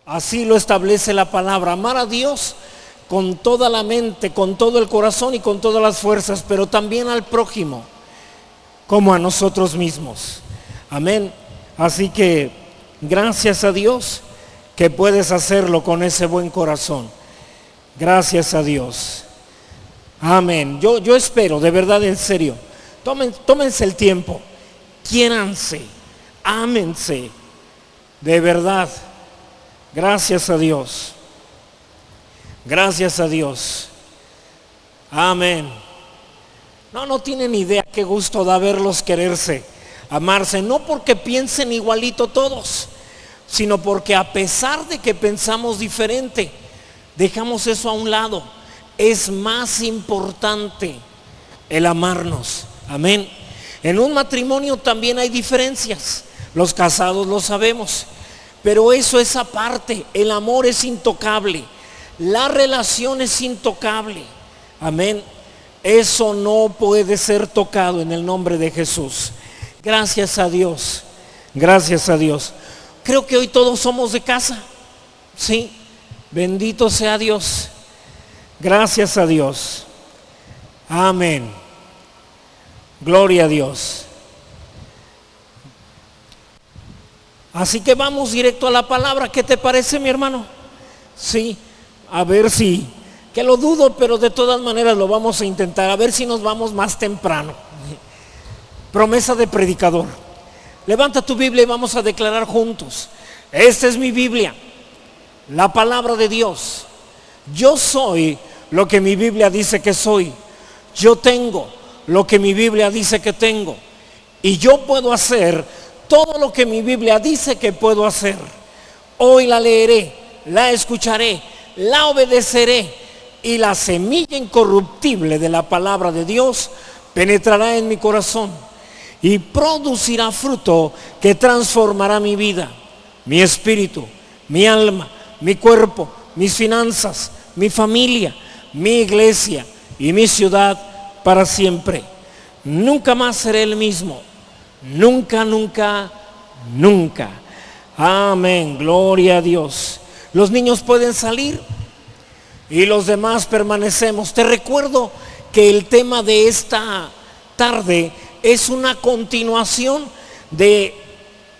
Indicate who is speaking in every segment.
Speaker 1: Así lo establece la palabra, amar a Dios con toda la mente, con todo el corazón y con todas las fuerzas, pero también al prójimo, como a nosotros mismos. Amén. Así que gracias a Dios que puedes hacerlo con ese buen corazón. Gracias a Dios. Amén. Yo espero, de verdad, en serio, tómense el tiempo, quiéranse, ámense, de verdad. Gracias a Dios. Gracias a Dios. Amén. No tienen idea qué gusto da verlos quererse, amarse, no porque piensen igualito todos, sino porque a pesar de que pensamos diferente, dejamos eso a un lado. Es más importante el amarnos. Amén. En un matrimonio también hay diferencias, los casados lo sabemos, pero eso es aparte. El amor es intocable, la relación es intocable. Amén. Eso no puede ser tocado en el nombre de Jesús. Gracias a Dios. Gracias a Dios. Creo que hoy todos somos de casa. Sí. Bendito sea Dios. Gracias a Dios. Amén. Gloria a Dios. Así que vamos directo a la palabra. ¿Qué te parece, mi hermano? Sí. A ver si, que lo dudo, pero de todas maneras lo vamos a intentar. A ver si nos vamos más temprano. Promesa de predicador. Levanta tu Biblia y vamos a declarar juntos. Esta es mi Biblia, la palabra de Dios. Yo soy lo que mi Biblia dice que soy. Yo tengo lo que mi Biblia dice que tengo. Y yo puedo hacer todo lo que mi Biblia dice que puedo hacer. Hoy la leeré, la escucharé, la obedeceré, y la semilla incorruptible de la palabra de Dios penetrará en mi corazón y producirá fruto que transformará mi vida, mi espíritu, mi alma, mi cuerpo, mis finanzas, mi familia, mi iglesia y mi ciudad para siempre. Nunca más seré el mismo. Nunca, nunca, nunca. Amén. Gloria a Dios. Los niños pueden salir y los demás permanecemos. Te recuerdo que el tema de esta tarde es una continuación de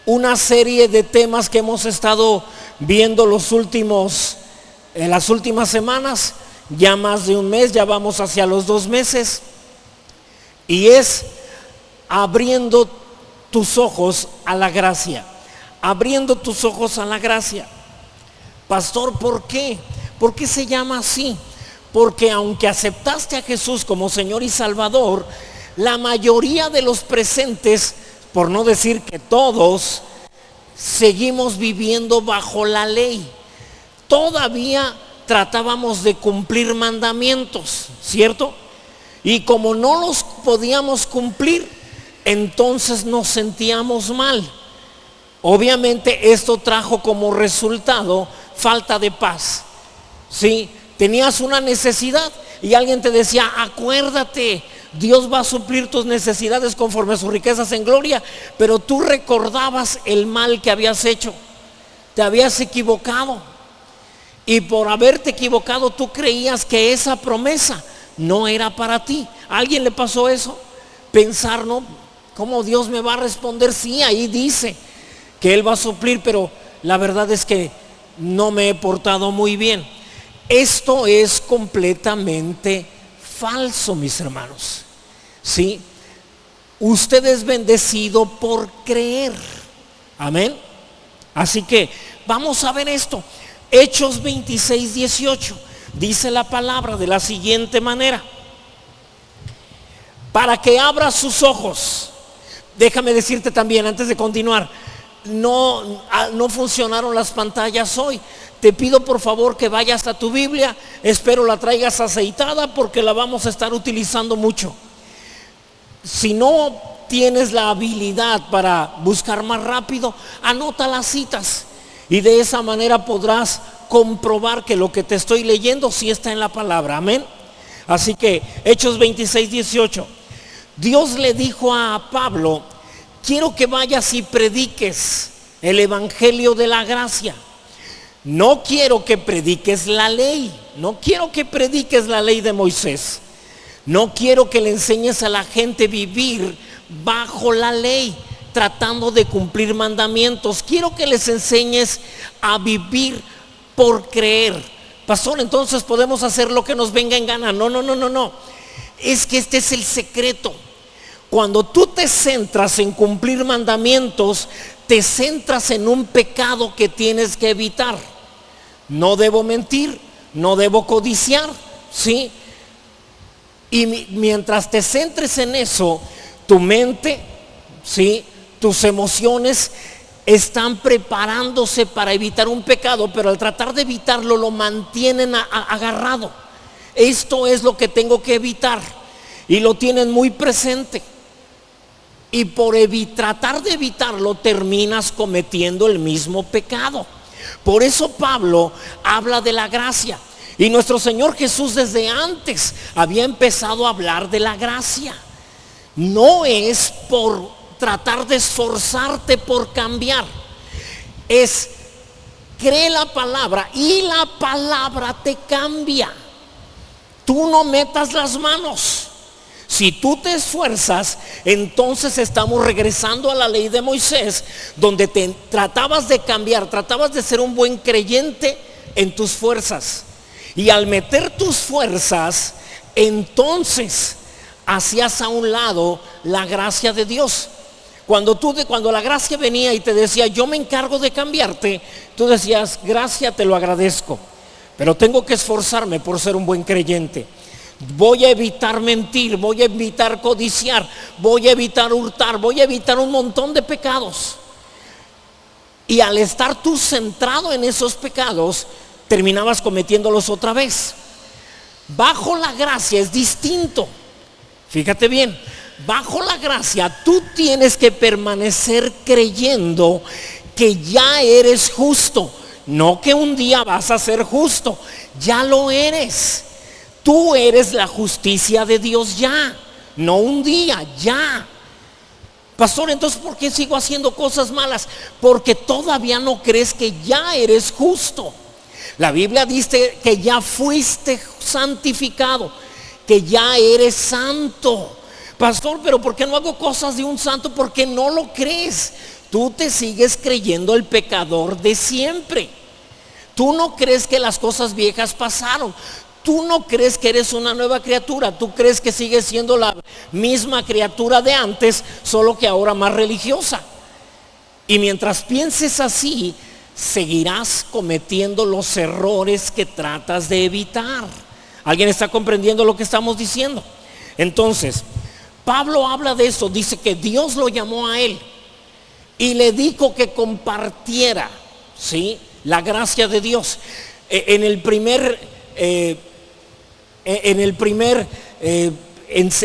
Speaker 1: una serie de temas que hemos estado viendo en las últimas semanas, ya más de un mes, ya vamos hacia los 2 meses, y es abriendo tus ojos a la gracia. Abriendo tus ojos a la gracia. Pastor, ¿por qué? ¿Por qué se llama así? Porque aunque aceptaste a Jesús como Señor y Salvador, la mayoría de los presentes, por no decir que todos, seguimos viviendo bajo la ley. Todavía tratábamos de cumplir mandamientos, ¿cierto? Y como no los podíamos cumplir, entonces nos sentíamos mal. Obviamente esto trajo como resultado falta de paz. ¿Sí? Tenías una necesidad y alguien te decía, acuérdate, Dios va a suplir tus necesidades conforme a sus riquezas en gloria, pero tú recordabas el mal que habías hecho, te habías equivocado, y por haberte equivocado tú creías que esa promesa no era para ti. ¿A alguien le pasó eso? Pensar, ¿no? ¿Cómo Dios me va a responder? Sí, ahí dice que Él va a suplir, pero la verdad es que no me he portado muy bien. Esto es completamente falso, mis hermanos. ¿Sí? Usted es bendecido por creer. Amén. Así que vamos a ver esto. Hechos 26:18 dice la palabra de la siguiente manera: para que abra sus ojos. Déjame decirte también, antes de continuar, no funcionaron las pantallas hoy. Te pido por favor que vayas a tu Biblia. Espero la traigas aceitada porque la vamos a estar utilizando mucho. Si no tienes la habilidad para buscar más rápido, anota las citas y de esa manera podrás comprobar que lo que te estoy leyendo sí está en la palabra. Amén. Así que Hechos 26:18. Dios le dijo a Pablo: quiero que vayas y prediques el evangelio de la gracia. No quiero que prediques la ley, no quiero que prediques la ley de Moisés. No quiero que le enseñes a la gente a vivir bajo la ley, tratando de cumplir mandamientos. Quiero que les enseñes a vivir por creer. Pastor, entonces podemos hacer lo que nos venga en gana. No. Es que este es el secreto. Cuando tú te centras en cumplir mandamientos, te centras en un pecado que tienes que evitar. No debo mentir, no debo codiciar, ¿sí? Y mientras te centres en eso, tu mente, ¿sí?, tus emociones están preparándose para evitar un pecado, pero al tratar de evitarlo lo mantienen agarrado. Esto es lo que tengo que evitar y lo tienen muy presente. Y por tratar de evitarlo terminas cometiendo el mismo pecado. Por eso Pablo habla de la gracia. Y nuestro Señor Jesús desde antes había empezado a hablar de la gracia. No es por tratar de esforzarte por cambiar. Es cree la palabra y la palabra te cambia. Tú no metas las manos. Si tú te esfuerzas, entonces estamos regresando a la ley de Moisés, donde te tratabas de cambiar, tratabas de ser un buen creyente en tus fuerzas. Y al meter tus fuerzas, entonces hacías a un lado la gracia de Dios. Cuando la gracia venía y te decía, yo me encargo de cambiarte, tú decías, gracia, te lo agradezco, pero tengo que esforzarme por ser un buen creyente. Voy a evitar mentir, voy a evitar codiciar, voy a evitar hurtar, voy a evitar un montón de pecados. Y al estar tú centrado en esos pecados, terminabas cometiéndolos otra vez. Bajo la gracia es distinto. Fíjate bien, bajo la gracia tú tienes que permanecer creyendo que ya eres justo. No que un día vas a ser justo, ya lo eres. Tú eres la justicia de Dios ya, no un día, ya. Pastor, entonces ¿por qué sigo haciendo cosas malas? Porque todavía no crees que ya eres justo. La Biblia dice que ya fuiste santificado, que ya eres santo. Pastor, pero ¿por qué no hago cosas de un santo? Porque no lo crees. Tú te sigues creyendo el pecador de siempre. Tú no crees que las cosas viejas pasaron. Tú no crees que eres una nueva criatura. Tú crees que sigues siendo la misma criatura de antes, solo que ahora más religiosa. Y mientras pienses así, seguirás cometiendo los errores que tratas de evitar. ¿Alguien está comprendiendo lo que estamos diciendo? Entonces, Pablo habla de eso. Dice que Dios lo llamó a él y le dijo que compartiera, ¿sí?, la gracia de Dios. En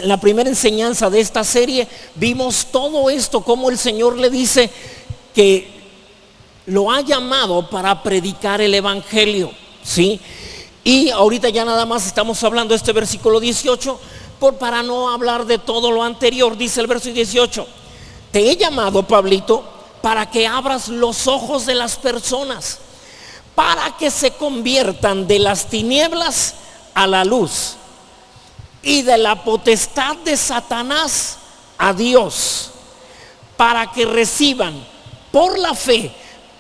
Speaker 1: la primera enseñanza de esta serie vimos todo esto, cómo el Señor le dice que lo ha llamado para predicar el evangelio, ¿sí? Y ahorita ya nada más estamos hablando de este versículo 18, para no hablar de todo lo anterior. Dice el verso 18: te he llamado, Pablito, para que abras los ojos de las personas, para que se conviertan de las tinieblas a la luz y de la potestad de Satanás a Dios, para que reciban por la fe,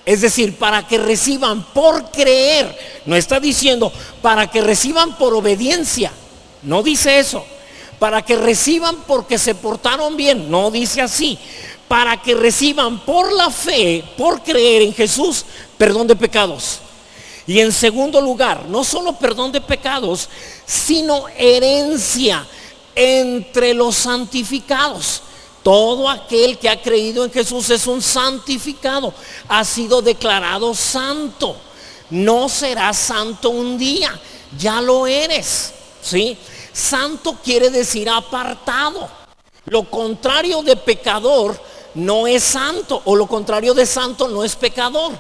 Speaker 1: es decir, para que reciban por creer. No está diciendo para que reciban por obediencia, no dice eso. Para que reciban porque se portaron bien, no dice así. Para que reciban por la fe, por creer en Jesús, perdón de pecados. Y en segundo lugar, no solo perdón de pecados, sino herencia entre los santificados. Todo aquel que ha creído en Jesús es un santificado, ha sido declarado santo. No serás santo un día, ya lo eres, ¿sí? Santo quiere decir apartado. Lo contrario de pecador no es santo, o lo contrario de santo no es pecador.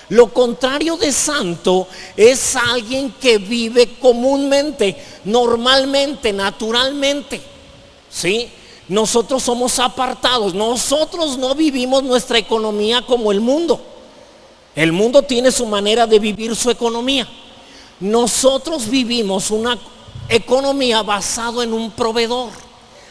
Speaker 1: Lo contrario de santo es alguien que vive comúnmente, normalmente, naturalmente, ¿sí? Nosotros somos apartados. Nosotros no vivimos nuestra economía como el mundo. El mundo tiene su manera de vivir su economía. Nosotros vivimos una economía basada en un proveedor,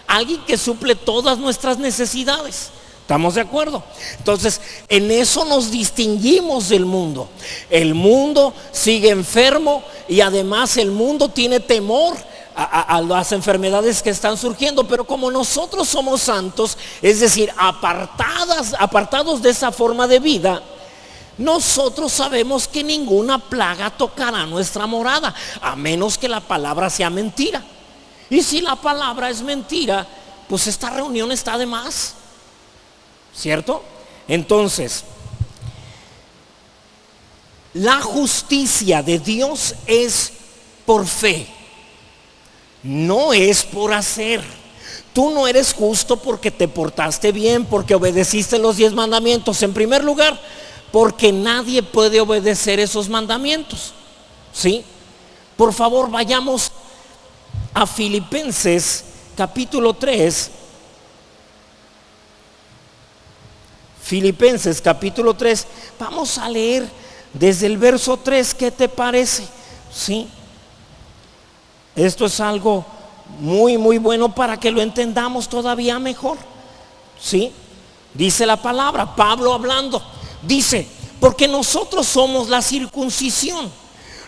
Speaker 1: alguien que suple todas nuestras necesidades. ¿Estamos de acuerdo? Entonces, en eso nos distinguimos del mundo. El mundo sigue enfermo y además el mundo tiene temor a las enfermedades que están surgiendo, pero como nosotros somos santos, es decir, apartados de esa forma de vida, nosotros sabemos que ninguna plaga tocará nuestra morada, a menos que la palabra sea mentira. Y si la palabra es mentira, pues esta reunión está de más, ¿cierto? Entonces, la justicia de Dios es por fe, no es por hacer. Tú no eres justo porque te portaste bien, porque obedeciste los 10 mandamientos. En primer lugar, porque nadie puede obedecer esos mandamientos, ¿sí? Por favor, vayamos a Filipenses capítulo 3. Filipenses capítulo 3. Vamos a leer desde el verso 3. ¿Qué te parece? ¿Sí? Esto es algo muy bueno para que lo entendamos todavía mejor, ¿sí? Dice la palabra, Pablo hablando, dice: porque nosotros somos la circuncisión,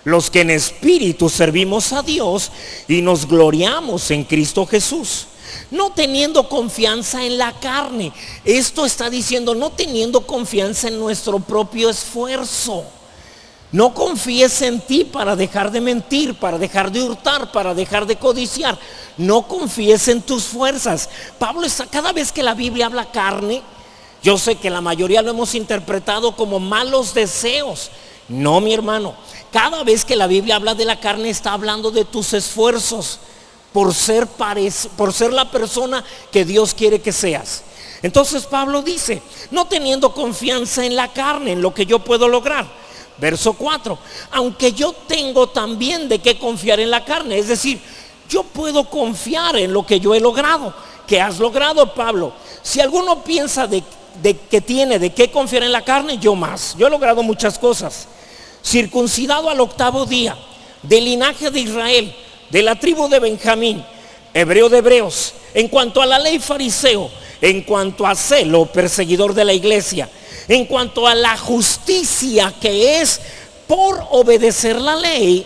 Speaker 1: los que en espíritu servimos a Dios y nos gloriamos en Cristo Jesús, no teniendo confianza en la carne. Esto está diciendo, no teniendo confianza en nuestro propio esfuerzo. No confíes en ti para dejar de mentir, para dejar de hurtar, para dejar de codiciar. No confíes en tus fuerzas. Pablo está, cada vez que la Biblia habla carne, yo sé que la mayoría lo hemos interpretado como malos deseos. No, mi hermano. Cada vez que la Biblia habla de la carne, está hablando de tus esfuerzos por ser la persona que Dios quiere que seas. Entonces Pablo dice, no teniendo confianza en la carne, en lo que yo puedo lograr. Verso 4, aunque yo tengo también de qué confiar en la carne. Es decir, yo puedo confiar en lo que yo he logrado. ¿Qué has logrado, Pablo? Si alguno piensa de que tiene de qué confiar en la carne, yo más. Yo he logrado muchas cosas. Circuncidado al 8º día, del linaje de Israel, de la tribu de Benjamín, hebreo de hebreos, en cuanto a la ley fariseo, en cuanto a celo, perseguidor de la iglesia, en cuanto a la justicia que es por obedecer la ley,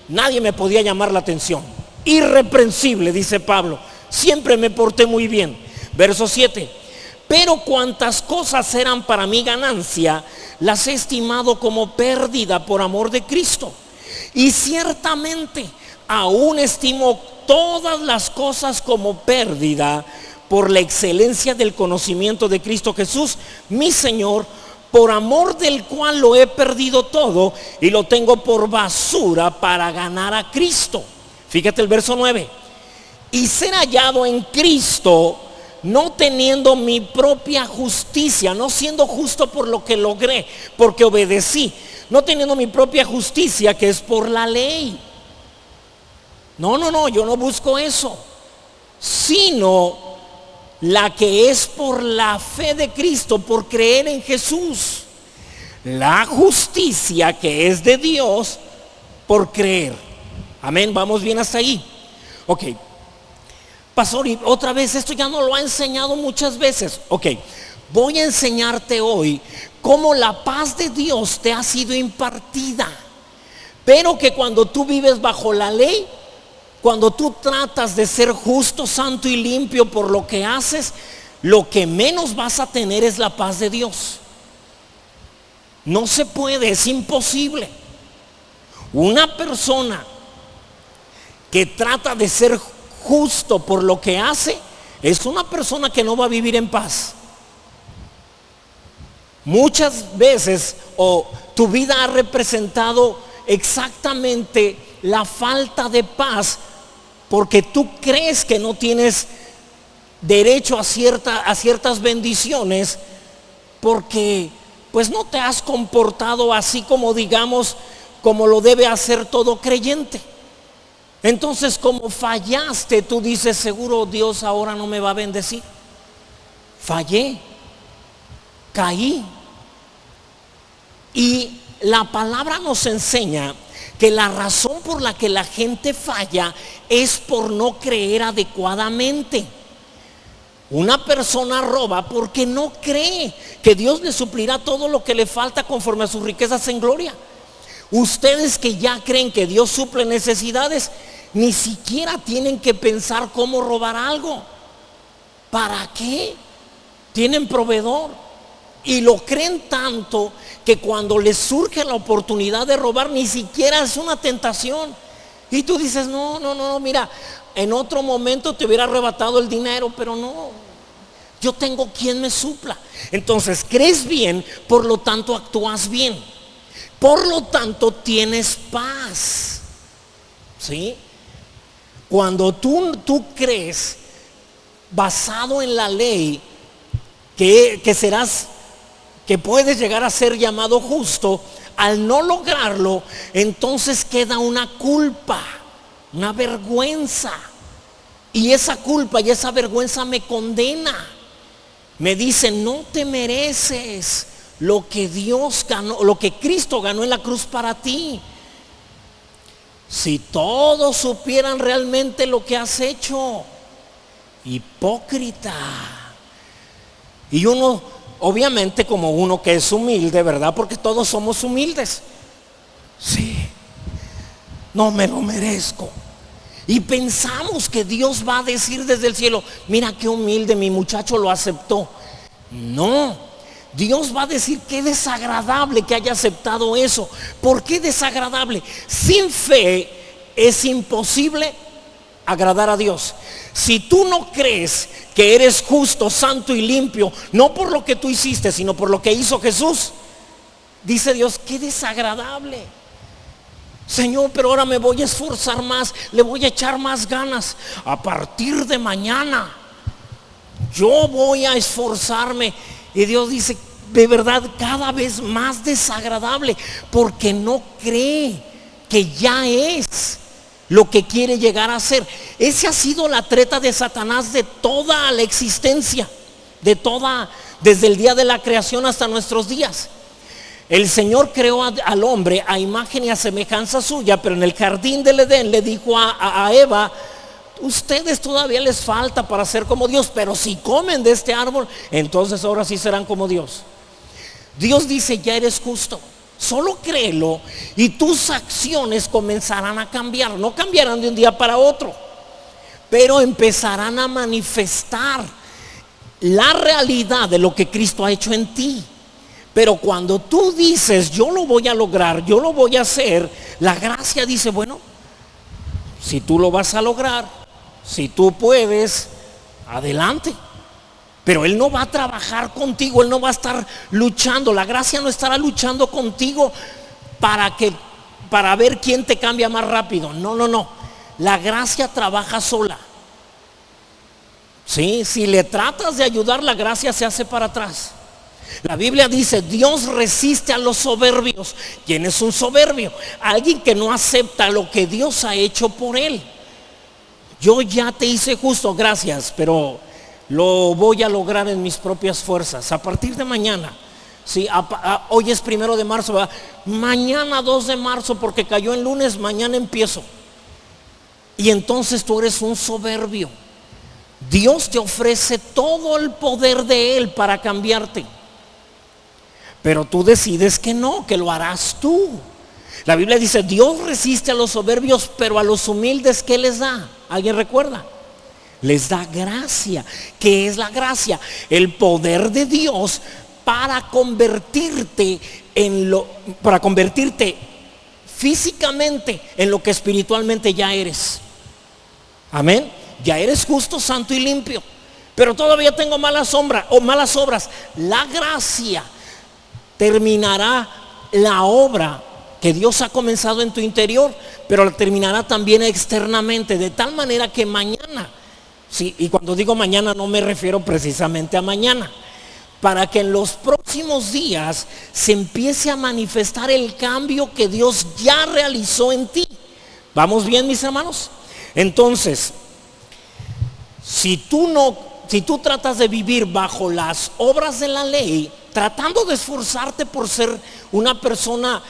Speaker 1: nadie me podía llamar la atención. Irreprensible, dice Pablo, siempre me porté muy bien. Verso 7, pero cuantas cosas eran para mí ganancia, las he estimado como pérdida por amor de Cristo. Y ciertamente aún estimo todas las cosas como pérdida por la excelencia del conocimiento de Cristo Jesús, mi Señor, por amor del cual lo he perdido todo y lo tengo por basura para ganar a Cristo. Fíjate el verso 9. Y ser hallado en Cristo, no teniendo mi propia justicia, no siendo justo por lo que logré, porque obedecí, no teniendo mi propia justicia que es por la ley. No, yo no busco eso, sino la que es por la fe de Cristo, por creer en Jesús. La justicia que es de Dios por creer. Amén, vamos bien hasta ahí. Ok, pastor, y otra vez, esto ya no lo ha enseñado muchas veces. Ok, voy a enseñarte hoy cómo la paz de Dios te ha sido impartida, pero que cuando tú vives bajo la ley, cuando tú tratas de ser justo, santo y limpio por lo que haces, lo que menos vas a tener es la paz de Dios. No se puede, es imposible. Una persona que trata de ser justo por lo que hace, es una persona que no va a vivir en paz. Muchas veces tu vida ha representado exactamente la falta de paz, porque tú crees que no tienes derecho a ciertas bendiciones, porque pues no te has comportado así como, digamos, como lo debe hacer todo creyente. Entonces, como fallaste, tú dices, seguro Dios ahora no me va a bendecir. Fallé, caí. Y la palabra nos enseña que la razón por la que la gente falla es por no creer adecuadamente. Una persona roba porque no cree que Dios le suplirá todo lo que le falta conforme a sus riquezas en gloria. Ustedes que ya creen que Dios suple necesidades, ni siquiera tienen que pensar cómo robar algo. ¿Para qué? Tienen proveedor. Y lo creen tanto que cuando les surge la oportunidad de robar, ni siquiera es una tentación. Y tú dices, no, mira, en otro momento te hubiera arrebatado el dinero, pero no, yo tengo quien me supla. Entonces crees bien, por lo tanto actúas bien, por lo tanto tienes paz. ¿Sí? Cuando tú crees basado en la ley que puedes llegar a ser llamado justo, al no lograrlo, entonces queda una culpa, una vergüenza. Y esa culpa y esa vergüenza me condena. Me dice, no te mereces lo que Dios ganó, lo que Cristo ganó en la cruz para ti. Si todos supieran realmente lo que has hecho, hipócrita. Y uno, obviamente, como uno que es humilde, ¿verdad? Porque todos somos humildes. Sí, no me lo merezco. Y pensamos que Dios va a decir desde el cielo, mira qué humilde, mi muchacho lo aceptó. No, Dios va a decir qué desagradable que haya aceptado eso. ¿Por qué desagradable? Sin fe es imposible agradar a Dios. Si tú no crees que eres justo, santo y limpio, no por lo que tú hiciste, sino por lo que hizo Jesús, dice Dios, qué desagradable. Señor, pero ahora me voy a esforzar más, le voy a echar más ganas. A partir de mañana yo voy a esforzarme. Y Dios dice, de verdad, cada vez más desagradable, porque no cree que ya es lo que quiere llegar a ser. Esa ha sido la treta de Satanás de toda la existencia, desde el día de la creación hasta nuestros días. El Señor creó al hombre a imagen y a semejanza suya, pero en el jardín del Edén le dijo a Eva, ustedes todavía les falta para ser como Dios, pero si comen de este árbol, entonces ahora sí serán como Dios. Dios dice, ya eres justo, solo créelo y tus acciones comenzarán a cambiar. No cambiarán de un día para otro, pero empezarán a manifestar la realidad de lo que Cristo ha hecho en ti. Pero cuando tú dices, yo lo voy a lograr, yo lo voy a hacer, la gracia dice, bueno, si tú lo vas a lograr, si tú puedes, adelante. Pero Él no va a trabajar contigo, Él no va a estar luchando. La gracia no estará luchando contigo para ver quién te cambia más rápido. No. La gracia trabaja sola. ¿Sí? Si le tratas de ayudar, la gracia se hace para atrás. La Biblia dice, Dios resiste a los soberbios. ¿Quién es un soberbio? Alguien que no acepta lo que Dios ha hecho por él. Yo ya te hice justo, gracias, pero lo voy a lograr en mis propias fuerzas. A partir de mañana, sí, hoy es 1 de marzo, ¿verdad? Mañana 2 de marzo, porque cayó en lunes, mañana empiezo. Y entonces tú eres un soberbio. Dios te ofrece todo el poder de Él para cambiarte. Pero tú decides que no, que lo harás tú. La Biblia dice, Dios resiste a los soberbios, pero a los humildes, ¿qué les da? ¿Alguien recuerda? Les da gracia. ¿Qué es la gracia? El poder de Dios para convertirte físicamente en lo que espiritualmente ya eres. Amén. Ya eres justo, santo y limpio, pero todavía tengo malas obras. La gracia terminará la obra que Dios ha comenzado en tu interior, pero la terminará también externamente, de tal manera que mañana, sí, y cuando digo mañana no me refiero precisamente a mañana, para que en los próximos días se empiece a manifestar el cambio que Dios ya realizó en ti. ¿Vamos bien, mis hermanos? Entonces, si tú tratas de vivir bajo las obras de la ley, tratando de esforzarte por ser una persona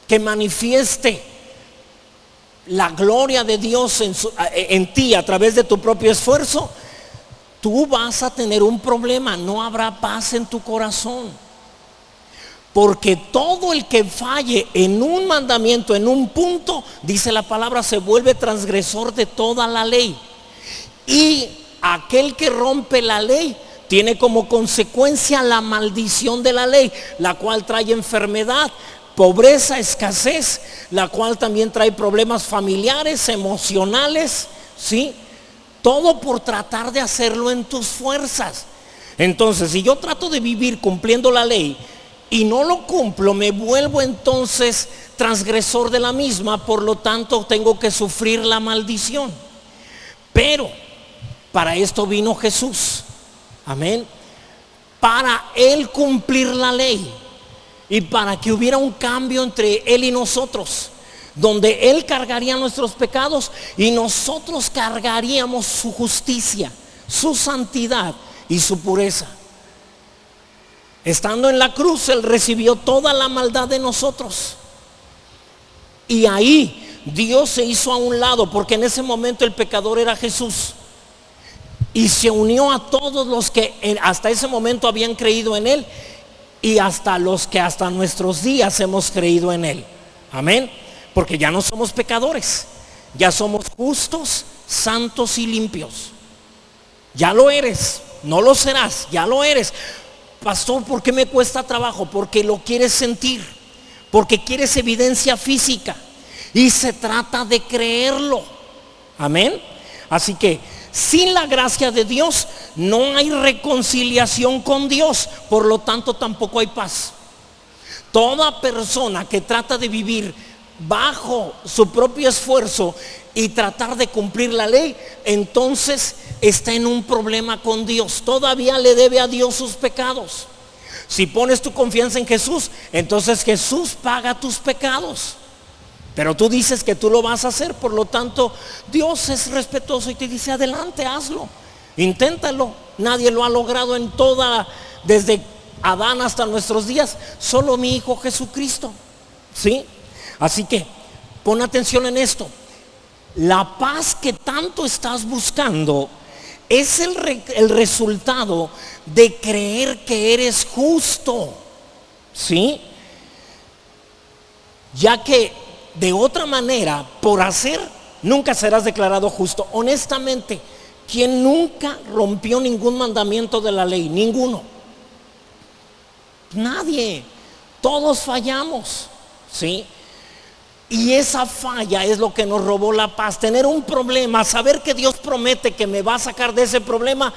Speaker 1: que manifieste la gloria de Dios en ti a través de tu propio esfuerzo, tú vas a tener un problema, no habrá paz en tu corazón. Porque todo el que falle en un mandamiento, en un punto, dice la palabra, se vuelve transgresor de toda la ley. Y aquel que rompe la ley tiene como consecuencia la maldición de la ley, la cual trae enfermedad, pobreza, escasez, la cual también trae problemas familiares, emocionales, ¿sí? Todo por tratar de hacerlo en tus fuerzas. Entonces, si yo trato de vivir cumpliendo la ley y no lo cumplo, me vuelvo entonces transgresor de la misma, por lo tanto tengo que sufrir la maldición. Pero para esto vino Jesús, amén, para Él cumplir la ley y para que hubiera un cambio entre Él y nosotros, donde Él cargaría nuestros pecados y nosotros cargaríamos su justicia, su santidad y su pureza. Estando en la cruz, Él recibió toda la maldad de nosotros. Y ahí Dios se hizo a un lado, porque en ese momento el pecador era Jesús. Y se unió a todos los que hasta ese momento habían creído en Él, y hasta los que hasta nuestros días hemos creído en Él. Amén. Porque ya no somos pecadores, ya somos justos, santos y limpios. Ya lo eres, no lo serás, ya lo eres. Pastor, ¿por qué me cuesta trabajo? Porque lo quieres sentir, porque quieres evidencia física, y se trata de creerlo. Amén. Así que sin la gracia de Dios no hay reconciliación con Dios, por lo tanto tampoco hay paz. Toda persona que trata de vivir bajo su propio esfuerzo y tratar de cumplir la ley, entonces está en un problema con Dios. Todavía le debe a Dios sus pecados. Si pones tu confianza en Jesús, entonces Jesús paga tus pecados. Pero tú dices que tú lo vas a hacer, por lo tanto Dios es respetuoso y te dice: adelante, hazlo, inténtalo. Nadie lo ha logrado en desde Adán hasta nuestros días, solo mi Hijo Jesucristo, ¿sí? Así que pon atención en esto. La paz que tanto estás buscando es el resultado de creer que eres justo, ¿sí? Ya que de otra manera, por hacer, nunca serás declarado justo. Honestamente, ¿quién nunca rompió ningún mandamiento de la ley? Ninguno. Nadie. Todos fallamos, ¿sí? Y esa falla es lo que nos robó la paz. Tener un problema, saber que Dios promete que me va a sacar de ese problema,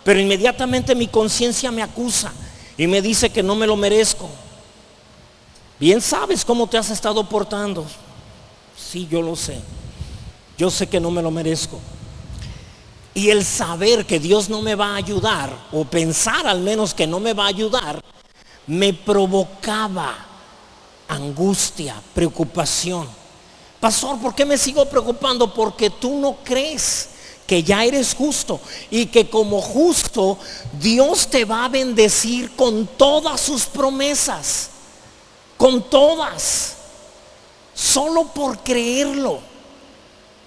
Speaker 1: pero inmediatamente mi conciencia me acusa y me dice que no me lo merezco. Bien sabes cómo te has estado portando. Sí, yo lo sé. Yo sé que no me lo merezco. Y el saber que Dios no me va a ayudar, o pensar al menos que no me va a ayudar, me provocaba angustia, preocupación. Pastor, ¿por qué me sigo preocupando? Porque tú no crees que ya eres justo y que como justo Dios te va a bendecir con todas sus promesas, con todas, solo por creerlo.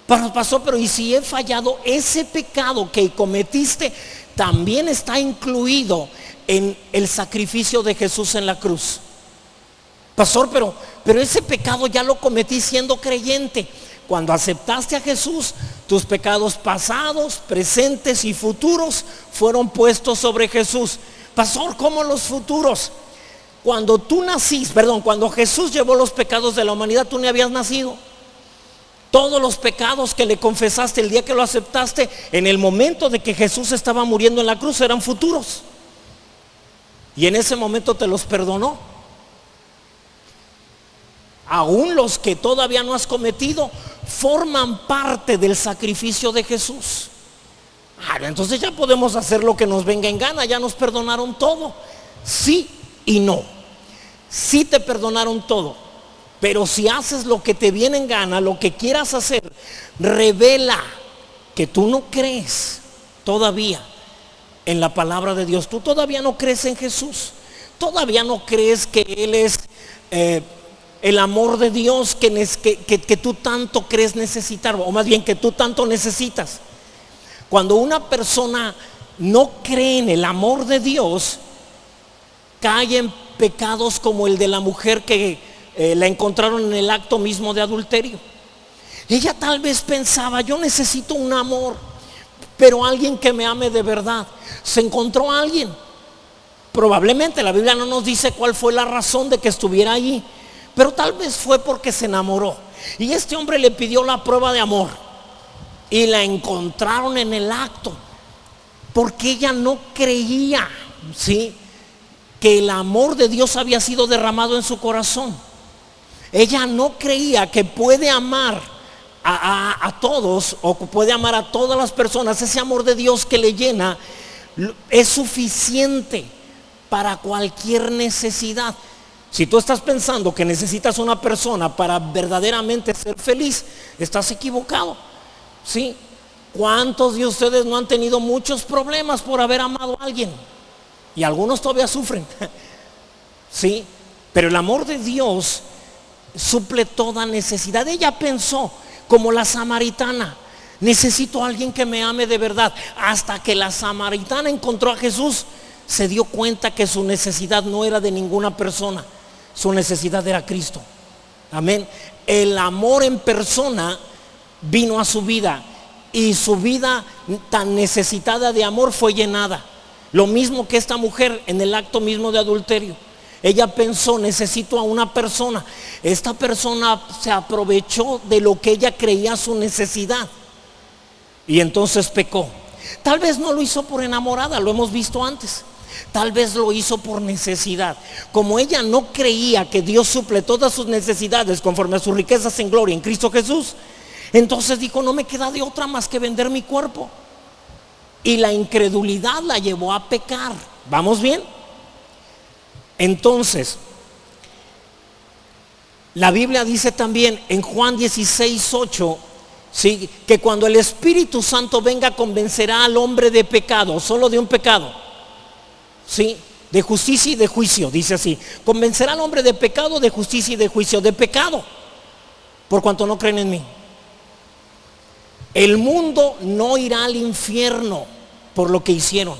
Speaker 1: Pastor, pero ¿y si he fallado? Ese pecado que cometiste también está incluido en el sacrificio de Jesús en la cruz. Pastor, pero ese pecado ya lo cometí siendo creyente. Cuando aceptaste a Jesús, tus pecados pasados, presentes y futuros fueron puestos sobre Jesús. Pastor, ¿cómo los futuros? Cuando Jesús llevó los pecados de la humanidad, tú ni habías nacido. Todos los pecados que le confesaste el día que lo aceptaste, en el momento de que Jesús estaba muriendo en la cruz, eran futuros. Y en ese momento te los perdonó. Aún los que todavía no has cometido forman parte del sacrificio de Jesús. Entonces ya podemos hacer lo que nos venga en gana, ya nos perdonaron todo. Sí y no. Sí te perdonaron todo, pero si haces lo que te viene en gana, lo que quieras hacer, revela que tú no crees todavía en la palabra de Dios. Tú todavía no crees en Jesús. Todavía no crees que Él es el amor de Dios que tú tanto crees necesitar, o más bien que tú tanto necesitas. Cuando una persona no cree en el amor de Dios, cae en pecados como el de la mujer que la encontraron en el acto mismo de adulterio. Ella tal vez pensaba, yo necesito un amor, pero alguien que me ame de verdad. Se encontró a alguien. Probablemente la Biblia no nos dice cuál fue la razón de que estuviera allí, pero tal vez fue porque se enamoró. Y este hombre le pidió la prueba de amor y la encontraron en el acto, porque ella no creía, ¿sí?, que el amor de Dios había sido derramado en su corazón. Ella no creía que puede amar a todos, o puede amar a todas las personas. Ese amor de Dios que le llena es suficiente para cualquier necesidad. Si tú estás pensando que necesitas una persona para verdaderamente ser feliz, estás equivocado. ¿Sí? ¿Cuántos de ustedes no han tenido muchos problemas por haber amado a alguien? Y algunos todavía sufren. ¿Sí? Pero el amor de Dios suple toda necesidad. Ella pensó como la samaritana: necesito a alguien que me ame de verdad. Hasta que la samaritana encontró a Jesús, se dio cuenta que su necesidad no era de ninguna persona, su necesidad era Cristo. Amén. El amor en persona vino a su vida, y su vida tan necesitada de amor fue llenada. Lo mismo que esta mujer en el acto mismo de adulterio. Ella pensó: necesito a una persona. Esta persona se aprovechó de lo que ella creía su necesidad, y entonces pecó. Tal vez no lo hizo por enamorada, lo hemos visto antes. Tal vez lo hizo por necesidad. Como ella no creía que Dios suple todas sus necesidades conforme a sus riquezas en gloria en Cristo Jesús, entonces dijo: no me queda de otra más que vender mi cuerpo. Y la incredulidad la llevó a pecar. ¿Vamos bien? Entonces, la Biblia dice también en Juan 16:8, ¿sí?, que cuando el Espíritu Santo venga, convencerá al hombre de pecado, solo de un pecado, ¿sí?, de justicia y de juicio. Dice así: convencerá al hombre de pecado, de justicia y de juicio. De pecado, por cuanto no creen en mí. El mundo no irá al infierno por lo que hicieron,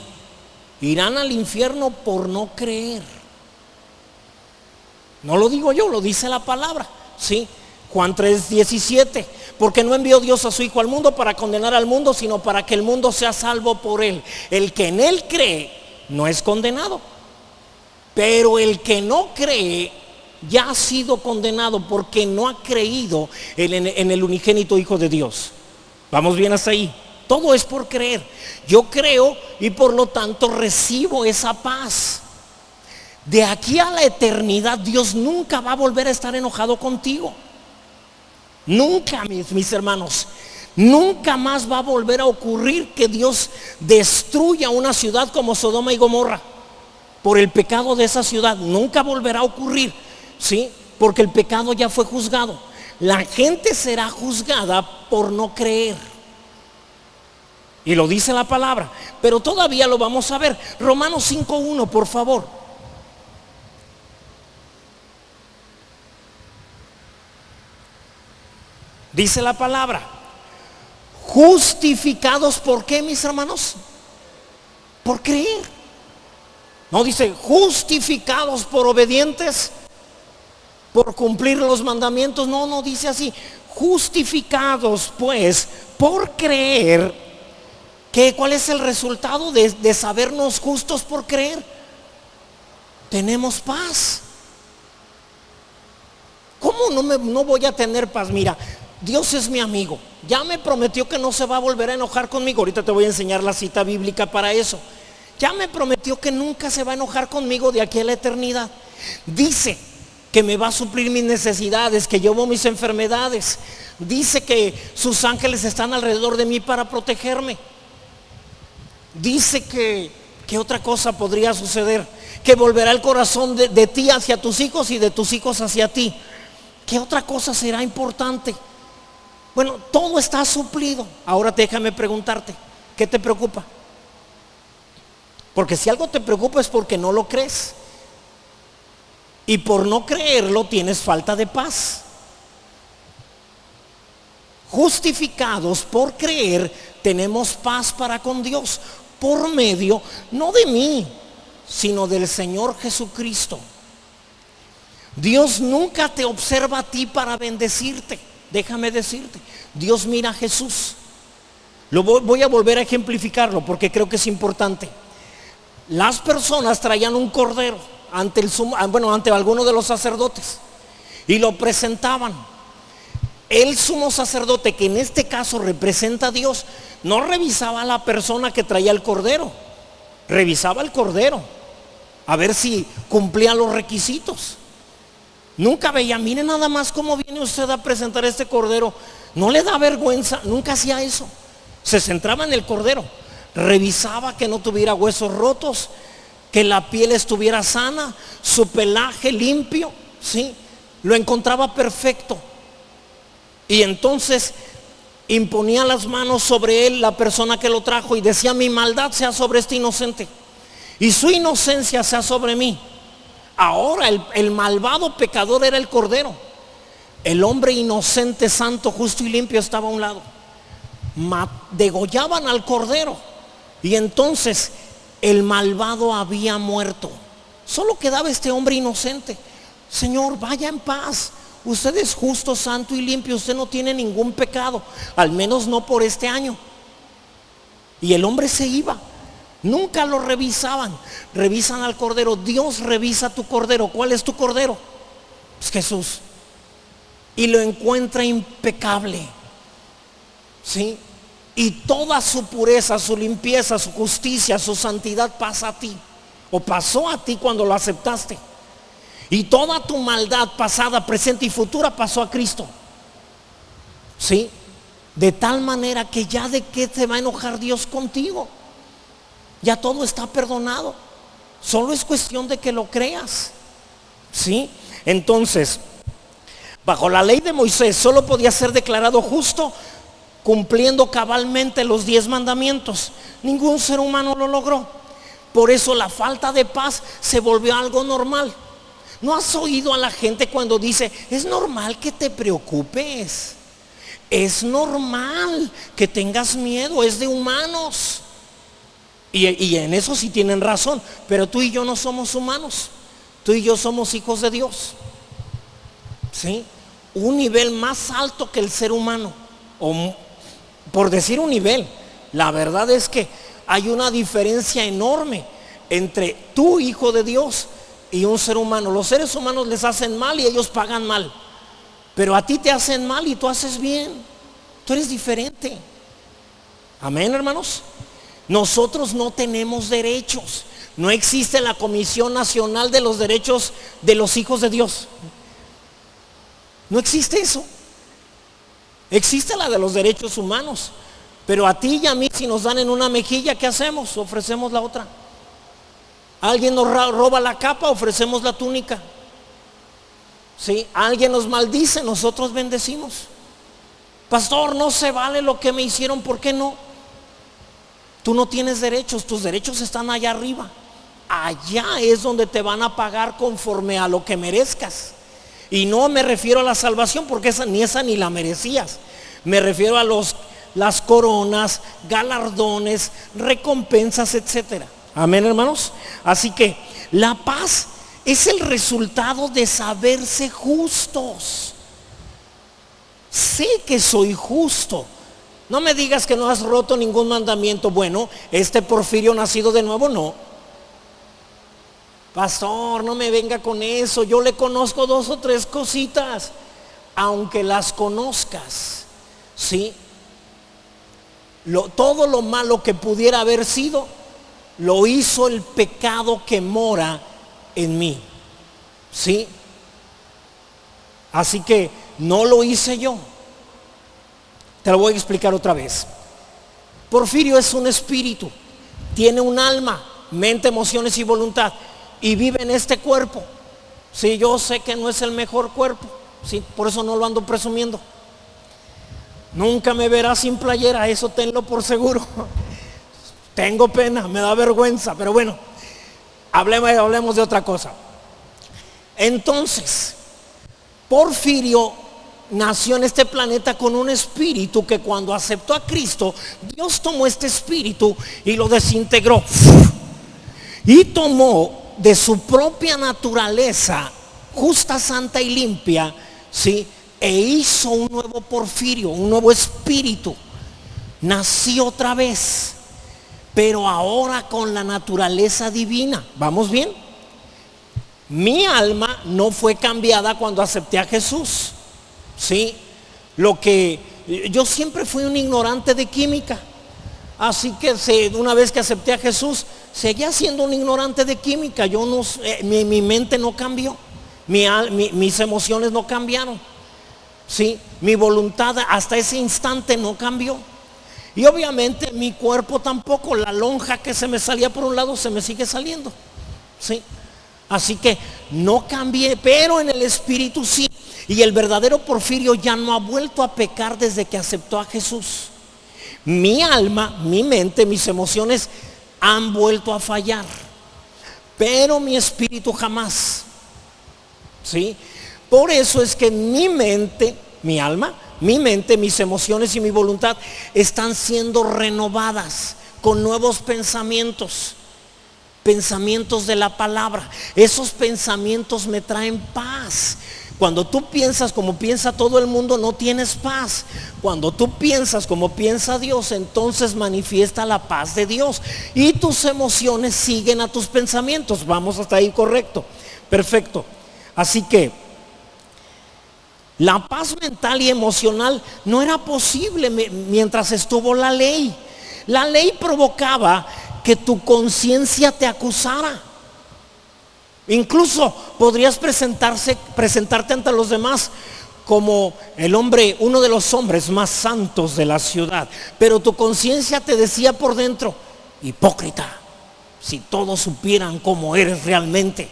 Speaker 1: irán al infierno por no creer. No lo digo yo, lo dice la palabra, ¿sí? Juan 3:17, porque no envió Dios a su Hijo al mundo para condenar al mundo, sino para que el mundo sea salvo por él. El que en él cree no es condenado, pero el que no cree ya ha sido condenado, porque no ha creído en el unigénito Hijo de Dios. ¿Vamos bien hasta ahí? Todo es por creer. Yo creo y por lo tanto recibo esa paz. De aquí a la eternidad, Dios nunca va a volver a estar enojado contigo. Nunca, mis hermanos. Nunca más va a volver a ocurrir que Dios destruya una ciudad como Sodoma y Gomorra por el pecado de esa ciudad. Nunca volverá a ocurrir, ¿sí? Porque el pecado ya fue juzgado. La gente será juzgada por no creer, y lo dice la palabra, pero todavía lo vamos a ver. Romanos 5:1, por favor. Dice la palabra: justificados, ¿por qué, mis hermanos? Por creer. No dice justificados por obedientes, por cumplir los mandamientos. No dice así. Justificados pues por creer. ¿Cuál es el resultado de sabernos justos por creer? Tenemos paz. ¿Cómo no voy a tener paz? Mira, Dios es mi amigo. Ya me prometió que no se va a volver a enojar conmigo. Ahorita te voy a enseñar la cita bíblica para eso. Ya me prometió que nunca se va a enojar conmigo de aquí a la eternidad. Dice que me va a suplir mis necesidades, que llevo mis enfermedades. Dice que sus ángeles están alrededor de mí para protegerme. Dice que otra cosa podría suceder, que volverá el corazón de ti hacia tus hijos y de tus hijos hacia ti. ¿Qué otra cosa será importante? Bueno, todo está suplido. Ahora déjame preguntarte, ¿qué te preocupa? Porque si algo te preocupa es porque no lo crees. Y por no creerlo tienes falta de paz. Justificados por creer, tenemos paz para con Dios por medio, no de mí, sino del Señor Jesucristo. Dios nunca te observa a ti para bendecirte. Déjame decirte, Dios mira a Jesús. Voy a volver a ejemplificarlo porque creo que es importante. Las personas traían un cordero ante alguno de los sacerdotes y lo presentaban. El sumo sacerdote, que en este caso representa a Dios, no revisaba a la persona que traía el cordero, revisaba el cordero a ver si cumplía los requisitos. Nunca veía, mire nada más cómo viene usted a presentar este cordero, no le da vergüenza. Nunca hacía eso. Se centraba en el cordero, revisaba que no tuviera huesos rotos, que la piel estuviera sana, su pelaje limpio, ¿sí? Lo encontraba perfecto. Y entonces imponía las manos sobre él, la persona que lo trajo, y decía: mi maldad sea sobre este inocente y su inocencia sea sobre mí. Ahora el malvado pecador era el cordero. El hombre inocente, santo, justo y limpio estaba a un lado. Degollaban al cordero y entonces el malvado había muerto. Solo quedaba este hombre inocente. Señor, vaya en paz. Usted es justo, santo y limpio. Usted no tiene ningún pecado, al menos no por este año. Y el hombre se iba. Nunca lo revisaban. Revisan al cordero. Dios revisa tu cordero. ¿Cuál es tu cordero? Pues Jesús. Y lo encuentra impecable, ¿sí? Y toda su pureza, su limpieza, su justicia, su santidad pasa a ti, o pasó a ti cuando lo aceptaste. Y toda tu maldad pasada, presente y futura pasó a Cristo, ¿sí? De tal manera que ya de qué se va a enojar Dios contigo. Ya todo está perdonado. Solo es cuestión de que lo creas, ¿sí? Entonces, bajo la ley de Moisés solo podía ser declarado justo cumpliendo cabalmente los 10 mandamientos. Ningún ser humano lo logró. Por eso la falta de paz se volvió algo normal. ¿No has oído a la gente cuando dice: es normal que te preocupes, es normal que tengas miedo, es de humanos? Y en eso sí tienen razón. Pero tú y yo no somos humanos. Tú y yo somos hijos de Dios, ¿sí? Un nivel más alto que el ser humano, o por decir un nivel, la verdad es que hay una diferencia enorme entre tú, hijo de Dios, y un ser humano. Los seres humanos les hacen mal y ellos pagan mal, pero a ti te hacen mal y tú haces bien. Tú eres diferente. Amén, hermanos. Nosotros no tenemos derechos. No existe la Comisión Nacional de los Derechos de los Hijos de Dios. No existe eso. Existe la de los derechos humanos, pero a ti y a mí, si nos dan en una mejilla, ¿qué hacemos? Ofrecemos la otra. Alguien nos roba la capa, ofrecemos la túnica, ¿sí? Alguien nos maldice, nosotros bendecimos. Pastor, no se vale lo que me hicieron. ¿Por qué no? Tú no tienes derechos. Tus derechos están allá arriba. Allá es donde te van a pagar conforme a lo que merezcas. Y no me refiero a la salvación, porque esa ni la merecías. Me refiero a las coronas, galardones, recompensas, etcétera. Amén, hermanos. Así que la paz es el resultado de saberse justos. Sé que soy justo. No me digas que no has roto ningún mandamiento. Bueno, este Porfirio nacido de nuevo, no. Pastor, no me venga con eso. Yo le conozco 2 o 3 cositas. Aunque las conozcas, ¿sí? Todo lo malo que pudiera haber sido, lo hizo el pecado que mora en mí, ¿sí? Así que no lo hice yo. Te lo voy a explicar otra vez. Porfirio es un espíritu, tiene un alma, mente, emociones y voluntad, y vive en este cuerpo. Sí, yo sé que no es el mejor cuerpo, sí, por eso no lo ando presumiendo. Nunca me verás sin playera, eso tenlo por seguro. Tengo pena, me da vergüenza, pero bueno, hablemos de otra cosa. Entonces, Porfirio nació en este planeta con un espíritu que cuando aceptó a Cristo, Dios tomó este espíritu y lo desintegró. Y tomó de su propia naturaleza, justa, santa y limpia, ¿sí? E hizo un nuevo Porfirio, un nuevo espíritu. Nació otra vez, pero ahora con la naturaleza divina. ¿Vamos bien? Mi alma no fue cambiada cuando acepté a Jesús. Sí, yo siempre fui un ignorante de química, así que una vez que acepté a Jesús, seguía siendo un ignorante de química. Yo no, mi mente no cambió, mis emociones no cambiaron, sí, mi voluntad hasta ese instante no cambió, y obviamente mi cuerpo tampoco. La lonja que se me salía por un lado se me sigue saliendo, sí. Así que no cambié, pero en el espíritu sí. Y el verdadero Porfirio ya no ha vuelto a pecar desde que aceptó a Jesús. Mi alma, mi mente, mis emociones han vuelto a fallar, pero mi espíritu jamás. ¿Sí? Por eso es que mi mente, mi alma, mi mente, mis emociones y mi voluntad están siendo renovadas con nuevos pensamientos. Pensamientos de la palabra. Esos pensamientos me traen paz. Cuando tú piensas como piensa todo el mundo, no tienes paz. Cuando tú piensas como piensa Dios, entonces manifiesta la paz de Dios y tus emociones siguen a tus pensamientos. Vamos hasta ahí, correcto, perfecto. Así que la paz mental y emocional no era posible mientras estuvo la ley. La ley provocaba que tu conciencia te acusara. Incluso podrías presentarte ante los demás como el hombre, uno de los hombres más santos de la ciudad, pero tu conciencia te decía por dentro: hipócrita, si todos supieran cómo eres realmente.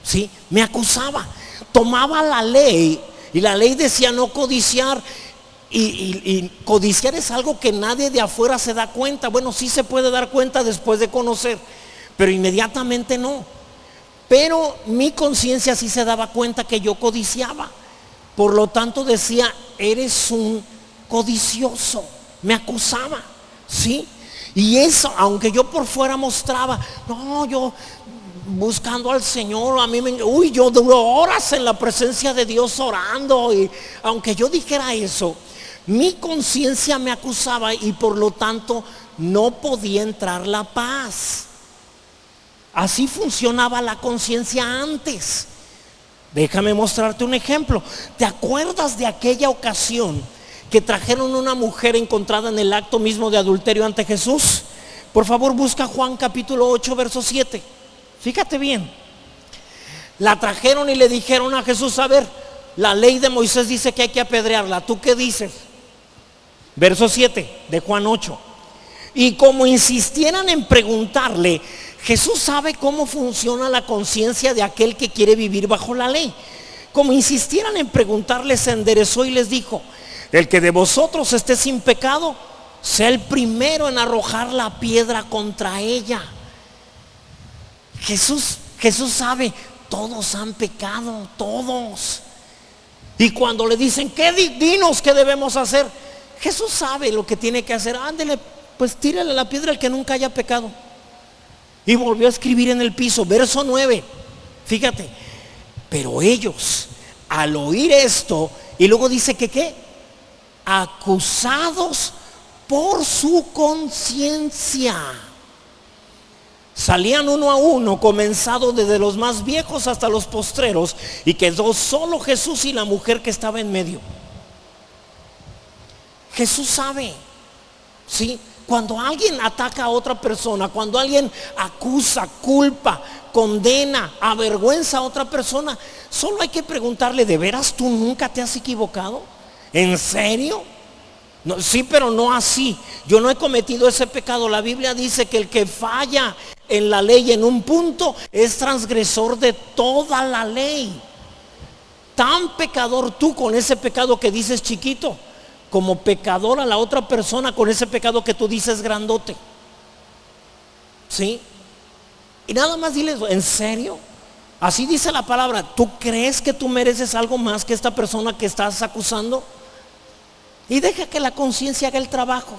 Speaker 1: ¿Sí? Me acusaba. Tomaba la ley y la ley decía no codiciar. Y codiciar es algo que nadie de afuera se da cuenta. Bueno, sí se puede dar cuenta después de conocer, pero inmediatamente no. Pero mi conciencia sí se daba cuenta que yo codiciaba. Por lo tanto decía: eres un codicioso. Me acusaba, ¿sí? Y eso, aunque yo por fuera mostraba: no, yo buscando al Señor, a mí yo duro horas en la presencia de Dios orando. Y aunque yo dijera eso, mi conciencia me acusaba y por lo tanto no podía entrar la paz. Así funcionaba la conciencia antes. Déjame mostrarte un ejemplo. ¿Te acuerdas de aquella ocasión que trajeron una mujer encontrada en el acto mismo de adulterio ante Jesús? Por favor, busca Juan capítulo 8, verso 7. Fíjate bien. La trajeron y le dijeron a Jesús: a ver, la ley de Moisés dice que hay que apedrearla, ¿tú qué dices? Verso 7 de Juan 8. Y como insistieran en preguntarle, Jesús sabe cómo funciona la conciencia de aquel que quiere vivir bajo la ley. Como insistieran en preguntarle, se enderezó y les dijo: el que de vosotros esté sin pecado, sea el primero en arrojar la piedra contra ella. Jesús sabe, todos han pecado, todos. Y cuando le dicen: ¿qué dinos qué debemos hacer? Jesús sabe lo que tiene que hacer. Ándele, pues tírale la piedra al que nunca haya pecado. Y volvió a escribir en el piso. Verso 9. Fíjate. Pero ellos, al oír esto, y luego dice que ¿qué? Acusados por su conciencia, salían uno a uno, comenzado desde los más viejos hasta los postreros, y quedó solo Jesús y la mujer que estaba en medio. Jesús sabe, ¿sí? Cuando alguien ataca a otra persona, cuando alguien acusa, culpa, condena, avergüenza a otra persona, solo hay que preguntarle: ¿de veras tú nunca te has equivocado? ¿En serio? No, sí, pero no así. Yo no he cometido ese pecado. La Biblia dice que el que falla en la ley en un punto es transgresor de toda la ley. Tan pecador tú con ese pecado que dices chiquito, como pecador a la otra persona con ese pecado que tú dices grandote. ¿Sí? Y nada más diles, ¿en serio? Así dice la palabra. ¿Tú crees que tú mereces algo más que esta persona que estás acusando? Y deja que la conciencia haga el trabajo.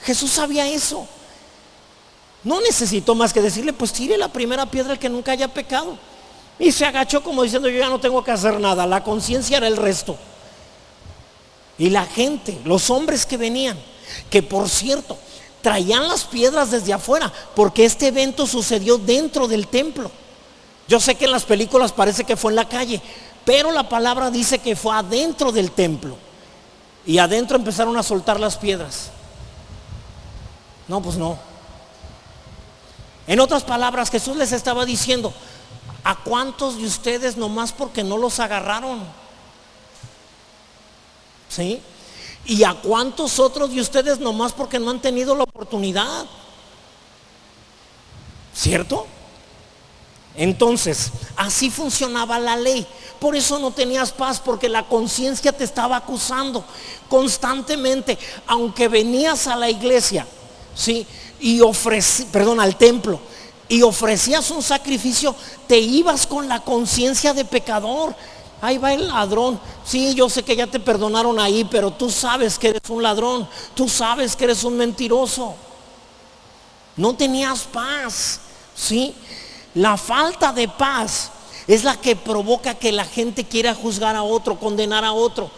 Speaker 1: Jesús sabía eso. No necesitó más que decirle, pues tire la primera piedra el que nunca haya pecado. Y se agachó como diciendo, yo ya no tengo que hacer nada. La conciencia era el resto. Y la gente, los hombres que venían, que por cierto, traían las piedras desde afuera, porque este evento sucedió dentro del templo. Yo sé que en las películas parece que fue en la calle, pero la palabra dice que fue adentro del templo. Y adentro empezaron a soltar las piedras. No, pues no. En otras palabras, Jesús les estaba diciendo, ¿a cuántos de ustedes nomás porque no los agarraron? ¿Sí? ¿Y a cuántos otros de ustedes nomás porque no han tenido la oportunidad? ¿Cierto? Entonces, así funcionaba la ley. Por eso no tenías paz, porque la conciencia te estaba acusando constantemente. Aunque venías a la iglesia, ¿sí? Y al templo, y ofrecías un sacrificio, te ibas con la conciencia de pecador. Ahí va el ladrón. Sí, yo sé que ya te perdonaron ahí, pero tú sabes que eres un ladrón. Tú sabes que eres un mentiroso. No tenías paz, ¿sí? La falta de paz es la que provoca que la gente quiera juzgar a otro, condenar a otro,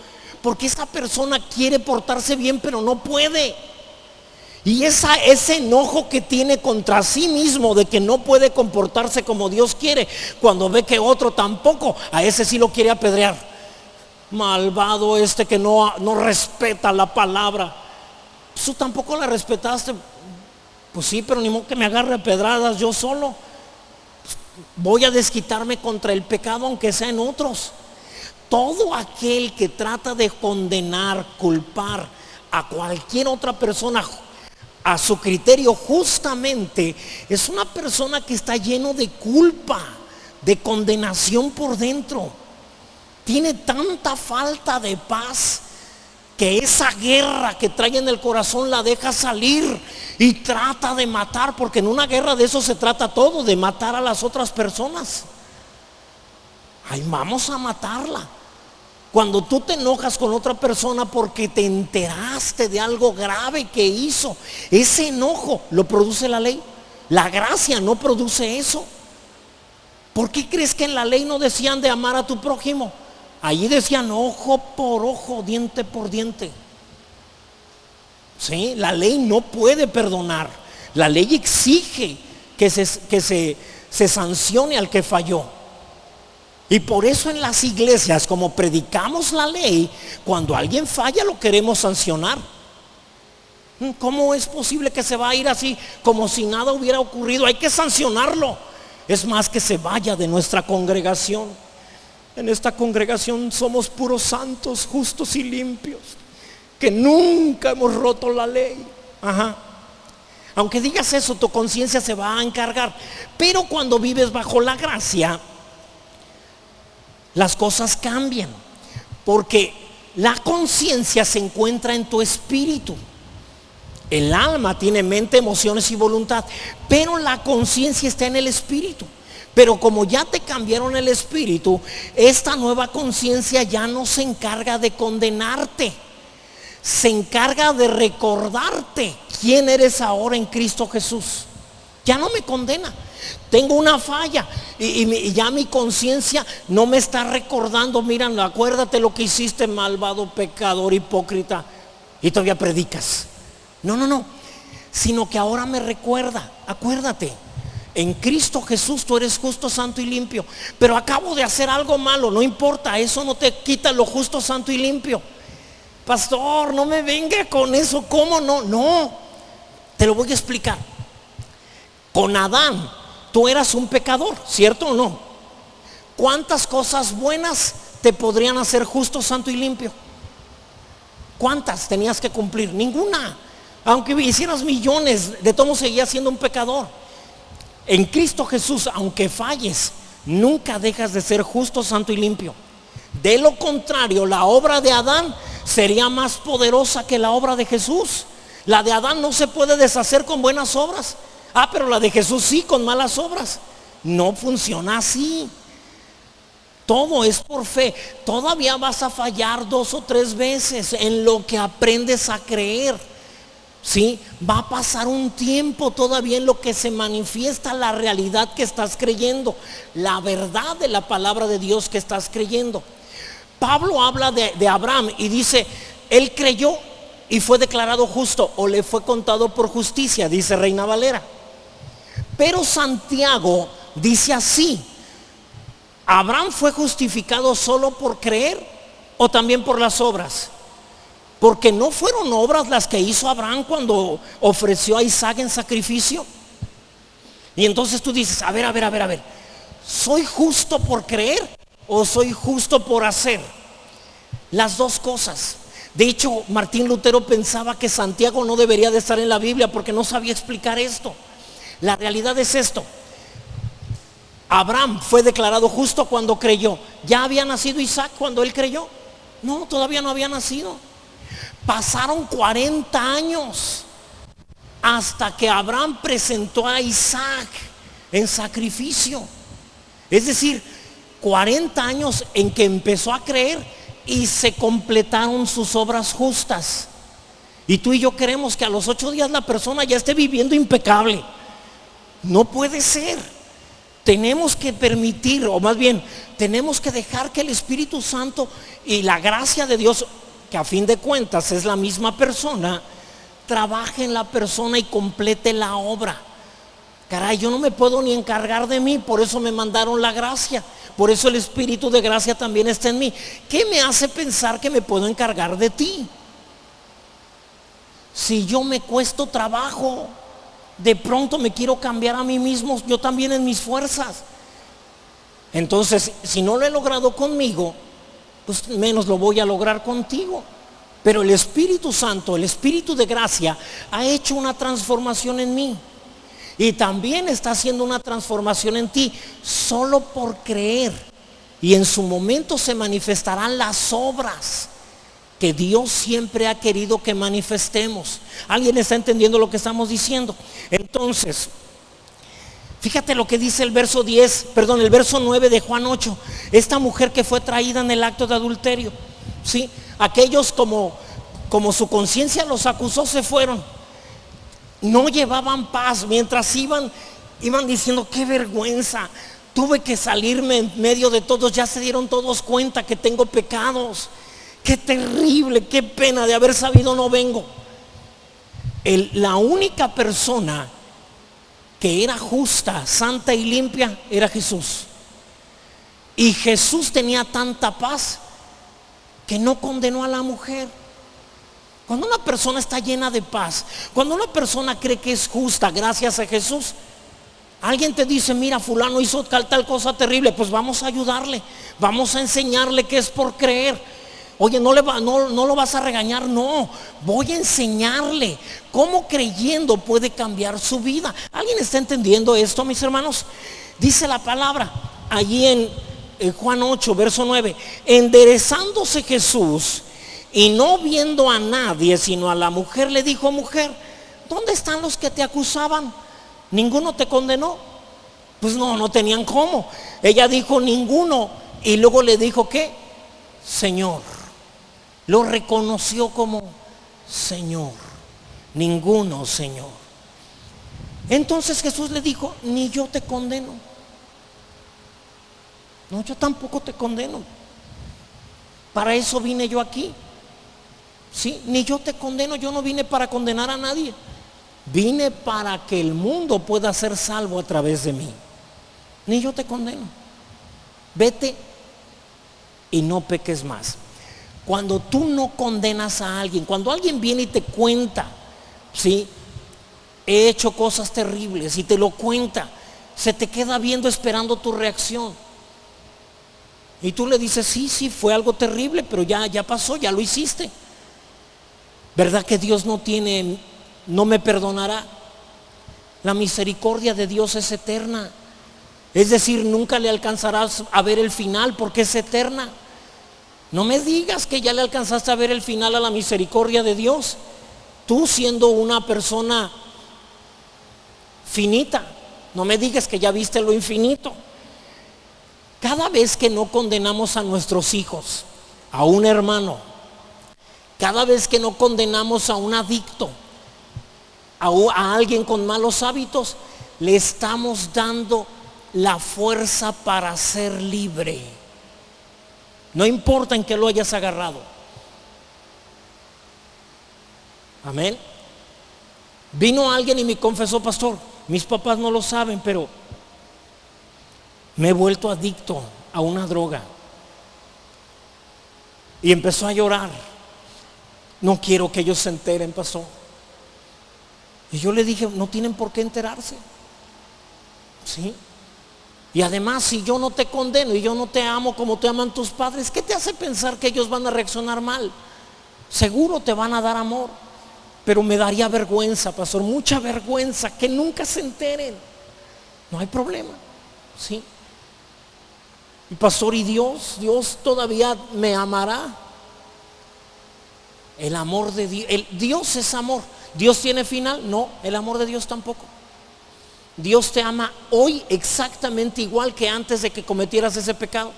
Speaker 1: porque esa persona quiere portarse bien, pero no puede. Y ese enojo que tiene contra sí mismo de que no puede comportarse como Dios quiere, cuando ve que otro tampoco, a ese sí lo quiere apedrear. Malvado que no respeta la palabra. Tú tampoco la respetaste. Pues sí, pero ni modo que me agarre a pedradas yo solo. Voy a desquitarme contra el pecado aunque sea en otros. Todo aquel que trata de condenar, culpar a cualquier otra persona a su criterio, justamente es una persona que está lleno de culpa, de condenación por dentro. Tiene tanta falta de paz que esa guerra que trae en el corazón la deja salir y trata de matar, porque en una guerra de eso se trata todo, de matar a las otras personas. Ay, vamos a matarla. Cuando tú te enojas con otra persona porque te enteraste de algo grave que hizo, ese enojo lo produce la ley. La gracia no produce eso. ¿Por qué crees que en la ley no decían de amar a tu prójimo? Allí decían ojo por ojo, diente por diente. ¿Sí? La ley no puede perdonar. La ley exige que se sancione al que falló. Y por eso en las iglesias, como predicamos la ley, cuando alguien falla lo queremos sancionar. ¿Cómo es posible que se va a ir así como si nada hubiera ocurrido? Hay que sancionarlo. Es más, que se vaya de nuestra congregación. En esta congregación somos puros santos, justos y limpios, que nunca hemos roto la ley. Ajá. Aunque digas eso, tu conciencia se va a encargar. Pero cuando vives bajo la gracia, las cosas cambian, porque la conciencia se encuentra en tu espíritu. El alma tiene mente, emociones y voluntad, pero la conciencia está en el espíritu. Pero como ya te cambiaron el espíritu, esta nueva conciencia ya no se encarga de condenarte, se encarga de recordarte quién eres ahora en Cristo Jesús. Ya no me condena. Tengo una falla y ya mi conciencia no me está recordando, mira, acuérdate lo que hiciste, malvado pecador, hipócrita, y todavía predicas. No, sino que ahora me recuerda, acuérdate, en Cristo Jesús tú eres justo, santo y limpio, pero acabo de hacer algo malo, no importa, eso no te quita lo justo, santo y limpio. Pastor, no me venga con eso, ¿cómo no? No, te lo voy a explicar. Con Adán, tú eras un pecador, ¿cierto o no? ¿Cuántas cosas buenas te podrían hacer justo, santo y limpio? ¿Cuántas tenías que cumplir? Ninguna. Aunque hicieras millones, de todo seguías siendo un pecador. En Cristo Jesús, aunque falles, nunca dejas de ser justo, santo y limpio. De lo contrario, la obra de Adán sería más poderosa que la obra de Jesús. La de Adán no se puede deshacer con buenas obras. Pero la de Jesús sí, con malas obras. No funciona así. Todo es por fe. Todavía vas a fallar 2 o 3 veces en lo que aprendes a creer. ¿Sí? Va a pasar un tiempo todavía en lo que se manifiesta la realidad que estás creyendo, la verdad de la palabra de Dios que estás creyendo. Pablo habla de Abraham y dice, él creyó y fue declarado justo, o le fue contado por justicia, dice Reina Valera. Pero Santiago dice así: ¿Abraham fue justificado solo por creer o también por las obras? Porque no fueron obras las que hizo Abraham cuando ofreció a Isaac en sacrificio. Y entonces tú dices, a ver, ¿soy justo por creer o soy justo por hacer? Las dos cosas. De hecho, Martín Lutero pensaba que Santiago no debería de estar en la Biblia porque no sabía explicar esto. La realidad es esto: Abraham fue declarado justo cuando creyó. ¿Ya había nacido Isaac cuando él creyó? No, todavía no había nacido. Pasaron 40 años hasta que Abraham presentó a Isaac en sacrificio. Es decir, 40 años en que empezó a creer y se completaron sus obras justas. Y tú y yo queremos que a los 8 días la persona ya esté viviendo impecable. No puede ser. Tenemos que permitir, o más bien, tenemos que dejar que el Espíritu Santo y la gracia de Dios, que a fin de cuentas es la misma persona, trabaje en la persona y complete la obra. Caray, yo no me puedo ni encargar de mí, por eso me mandaron la gracia, por eso el Espíritu de gracia también está en mí. ¿Qué me hace pensar que me puedo encargar de ti? Si yo me cuesto trabajo, de pronto me quiero cambiar a mí mismo, yo también en mis fuerzas. Entonces, si no lo he logrado conmigo, pues menos lo voy a lograr contigo. Pero el Espíritu Santo, el Espíritu de gracia, ha hecho una transformación en mí. Y también está haciendo una transformación en ti, solo por creer. Y en su momento se manifestarán las obras que Dios siempre ha querido que manifestemos. ¿Alguien está entendiendo lo que estamos diciendo? Entonces, fíjate lo que dice el verso 9 de Juan 8. Esta mujer que fue traída en el acto de adulterio, ¿sí? Aquellos como su conciencia los acusó, se fueron. No llevaban paz. Mientras iban diciendo, qué vergüenza, tuve que salirme en medio de todos, ya se dieron todos cuenta que tengo pecados. Qué terrible, qué pena, de haber sabido no vengo. La única persona que era justa, santa y limpia era Jesús. Y Jesús tenía tanta paz que no condenó a la mujer. Cuando una persona está llena de paz, cuando una persona cree que es justa gracias a Jesús, alguien te dice, mira, fulano hizo tal cosa terrible, pues vamos a ayudarle, vamos a enseñarle que es por creer. Oye, no lo vas a regañar, no, voy a enseñarle cómo creyendo puede cambiar su vida. ¿Alguien está entendiendo esto, mis hermanos? Dice la palabra allí en Juan 8, verso 9: enderezándose Jesús y no viendo a nadie sino a la mujer, le dijo, mujer, ¿dónde están los que te acusaban? ¿Ninguno te condenó? Pues no tenían cómo. Ella dijo, ninguno. Y luego le dijo, ¿qué? Señor. Lo reconoció como Señor. Ninguno, Señor. Entonces Jesús le dijo, ni yo te condeno. No, yo tampoco te condeno. Para eso vine yo aquí. Sí, ni yo te condeno. Yo no vine para condenar a nadie. Vine para que el mundo pueda ser salvo a través de mí. Ni yo te condeno. Vete y no peques más. Cuando tú no condenas a alguien, cuando alguien viene y te cuenta, ¿sí? He hecho cosas terribles y te lo cuenta, se te queda viendo esperando tu reacción. Y tú le dices, sí, fue algo terrible, pero ya pasó, ya lo hiciste. ¿Verdad que Dios no me perdonará? La misericordia de Dios es eterna. Es decir, nunca le alcanzarás a ver el final porque es eterna. No me digas que ya le alcanzaste a ver el final a la misericordia de Dios. Tú siendo una persona finita. No me digas que ya viste lo infinito. Cada vez que no condenamos a nuestros hijos, a un hermano, cada vez que no condenamos a un adicto, a alguien con malos hábitos, le estamos dando la fuerza para ser libre. No importa en qué lo hayas agarrado. Amén. Vino alguien y me confesó: pastor, mis papás no lo saben, pero me he vuelto adicto a una droga. Y empezó a llorar. No quiero que ellos se enteren, pastor. Y yo le dije: no tienen por qué enterarse. ¿Sí? Y además, si yo no te condeno y yo no te amo como te aman tus padres, ¿qué te hace pensar que ellos van a reaccionar mal? Seguro te van a dar amor. Pero me daría vergüenza, pastor, mucha vergüenza, que nunca se enteren. No hay problema. ¿Sí? Y pastor, ¿y Dios todavía me amará? El amor de Dios, Dios es amor. ¿Dios tiene final? No, el amor de Dios tampoco. Dios te ama hoy exactamente igual que antes de que cometieras ese pecado.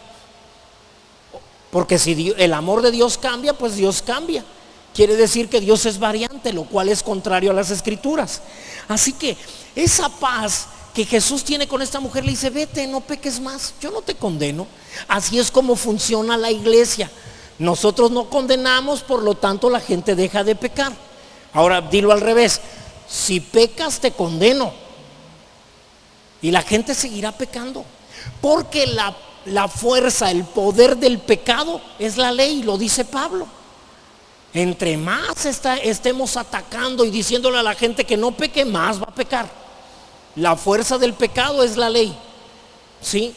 Speaker 1: Porque si el amor de Dios cambia, pues Dios cambia. Quiere decir que Dios es variante, lo cual es contrario a las Escrituras. Así que esa paz que Jesús tiene con esta mujer, le dice: vete, no peques más, yo no te condeno. Así es como funciona la iglesia. Nosotros no condenamos, por lo tanto la gente deja de pecar. Ahora dilo al revés: si pecas te condeno, y la gente seguirá pecando, porque la fuerza, el poder del pecado es la ley, lo dice Pablo. Entre más estemos atacando y diciéndole a la gente que no peque, más va a pecar. La fuerza del pecado es la ley, ¿sí?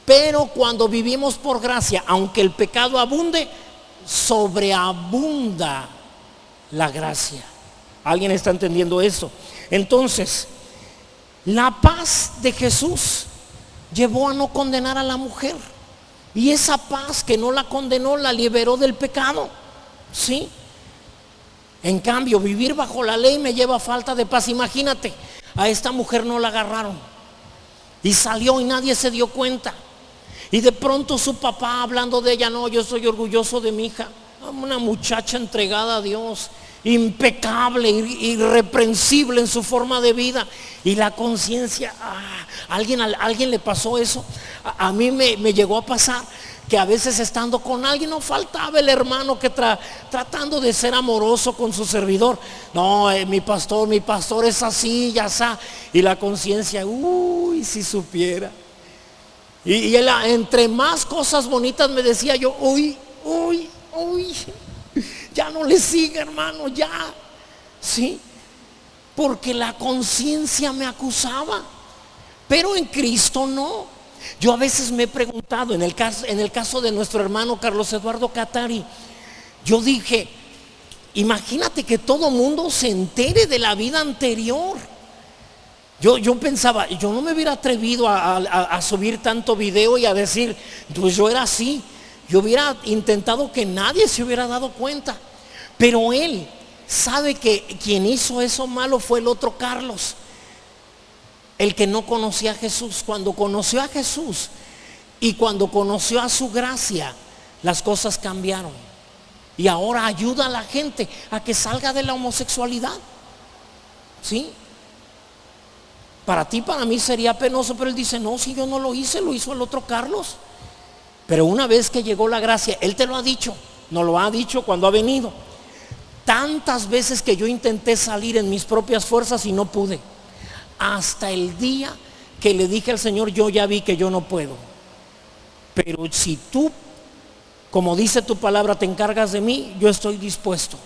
Speaker 1: Pero cuando vivimos por gracia, aunque el pecado abunde, sobreabunda la gracia. ¿Alguien está entendiendo eso? Entonces, la paz de Jesús llevó a no condenar a la mujer, y esa paz que no la condenó la liberó del pecado. ¿Sí? En cambio, vivir bajo la ley me lleva a falta de paz. Imagínate, a esta mujer no la agarraron y salió y nadie se dio cuenta, y de pronto su papá hablando de ella: no, yo estoy orgulloso de mi hija, una muchacha entregada a Dios, impecable, irreprensible en su forma de vida. Y la conciencia, ¿a alguien le pasó eso? A mí me llegó a pasar que a veces, estando con alguien, no faltaba el hermano que tratando de ser amoroso con su servidor: no, mi pastor es así, ya está. Y la conciencia: uy, si supiera. Y él, entre más cosas bonitas me decía, yo: uy, ya no le siga, hermano, ya. ¿Sí? Porque la conciencia me acusaba. Pero en Cristo no. Yo a veces me he preguntado, en el caso de nuestro hermano Carlos Eduardo Catari, yo dije: imagínate que todo mundo se entere de la vida anterior. Yo pensaba, yo no me hubiera atrevido a subir tanto video y a decir: pues yo era así. Yo hubiera intentado que nadie se hubiera dado cuenta. Pero él sabe que quien hizo eso malo fue el otro Carlos, el que no conocía a Jesús. Cuando conoció a Jesús y cuando conoció a su gracia, las cosas cambiaron. Y ahora ayuda a la gente a que salga de la homosexualidad. ¿Sí? Para ti, para mí sería penoso, pero él dice: no, si yo no lo hice, lo hizo el otro Carlos. Pero una vez que llegó la gracia, él te lo ha dicho, nos lo ha dicho cuando ha venido. Tantas veces que yo intenté salir en mis propias fuerzas y no pude, hasta el día que le dije al Señor: yo ya vi que yo no puedo, pero si tú, como dice tu palabra, te encargas de mí, yo estoy dispuesto.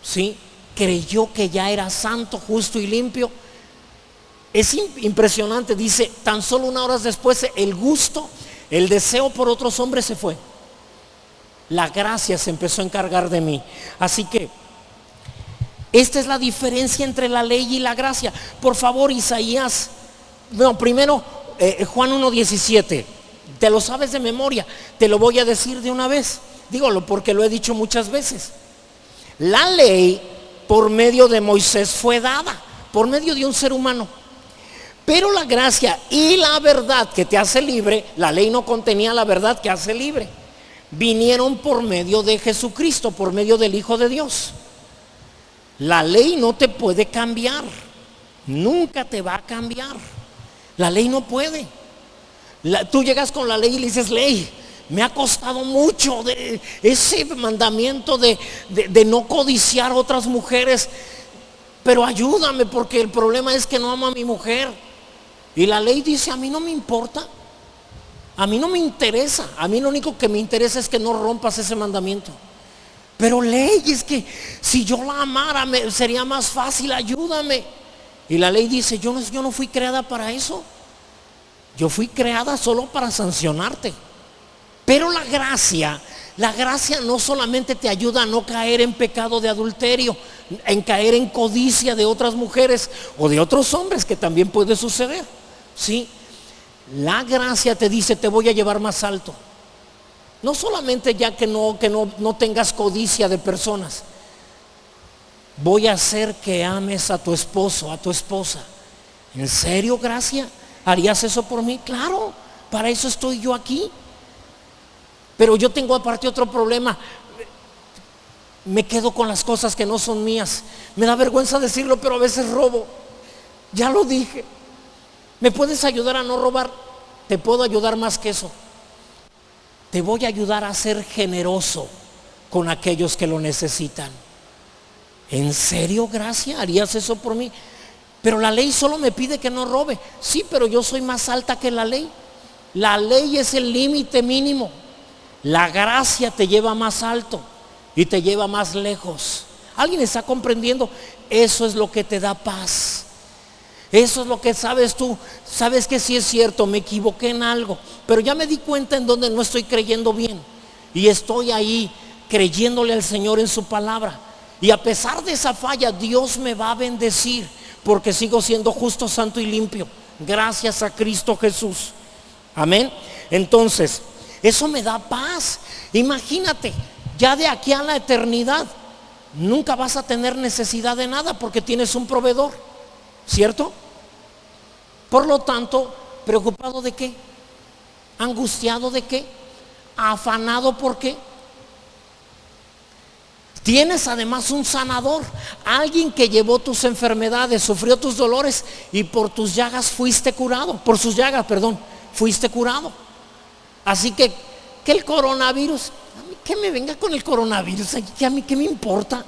Speaker 1: ¿Sí? Creyó que ya era santo, justo y limpio. Es impresionante, dice, tan solo 1 hora después el gusto, el deseo por otros hombres se fue. La gracia se empezó a encargar de mí. Así que esta es la diferencia entre la ley y la gracia. Por favor, Isaías, primero Juan 1:17. Te lo sabes de memoria, te lo voy a decir de una vez. Dígalo porque lo he dicho muchas veces. La ley por medio de Moisés fue dada, por medio de un ser humano. Pero la gracia y la verdad que te hace libre, la ley no contenía la verdad que hace libre, vinieron por medio de Jesucristo, por medio del Hijo de Dios. La ley no te puede cambiar, nunca te va a cambiar. La ley no puede. Tú llegas con la ley y le dices: ley, me ha costado mucho de ese mandamiento de no codiciar a otras mujeres, pero ayúdame porque el problema es que no amo a mi mujer. Y la ley dice: a mí no me importa, a mí no me interesa, a mí lo único que me interesa es que no rompas ese mandamiento. Pero ley, es que si yo la amara sería más fácil, ayúdame. Y la ley dice: yo no fui creada para eso, yo fui creada solo para sancionarte. Pero la gracia no solamente te ayuda a no caer en pecado de adulterio, en caer en codicia de otras mujeres o de otros hombres, que también puede suceder, ¿sí? La gracia te dice: te voy a llevar más alto. No solamente ya que no tengas codicia de personas, voy a hacer que ames a tu esposo, a tu esposa. ¿En serio, gracia? ¿Harías eso por mí? Claro, para eso estoy yo aquí. Pero yo tengo aparte otro problema: me quedo con las cosas que no son mías. Me da vergüenza decirlo, pero a veces robo. Ya lo dije. ¿Me puedes ayudar a no robar? Te puedo ayudar más que eso. Te voy a ayudar a ser generoso con aquellos que lo necesitan. ¿En serio, gracia? ¿Harías eso por mí? Pero la ley solo me pide que no robe. Sí, pero yo soy más alta que la ley. La ley es el límite mínimo. La gracia te lleva más alto y te lleva más lejos. ¿Alguien está comprendiendo? Eso es lo que te da paz. Eso es lo que sabes tú. Sabes que sí es cierto, me equivoqué en algo, pero ya me di cuenta en donde no estoy creyendo bien. Y estoy ahí creyéndole al Señor en su palabra. Y a pesar de esa falla, Dios me va a bendecir, porque sigo siendo justo, santo y limpio, gracias a Cristo Jesús. Amén. Entonces, eso me da paz. Imagínate, ya de aquí a la eternidad nunca vas a tener necesidad de nada, porque tienes un proveedor, ¿cierto? Por lo tanto, ¿preocupado de qué? ¿Angustiado de qué? ¿Afanado por qué? Tienes además un sanador, alguien que llevó tus enfermedades, sufrió tus dolores y por tus llagas fuiste curado. Por sus llagas, perdón, fuiste curado. Así que el coronavirus, a mí que me venga con el coronavirus, que a mí qué me importa,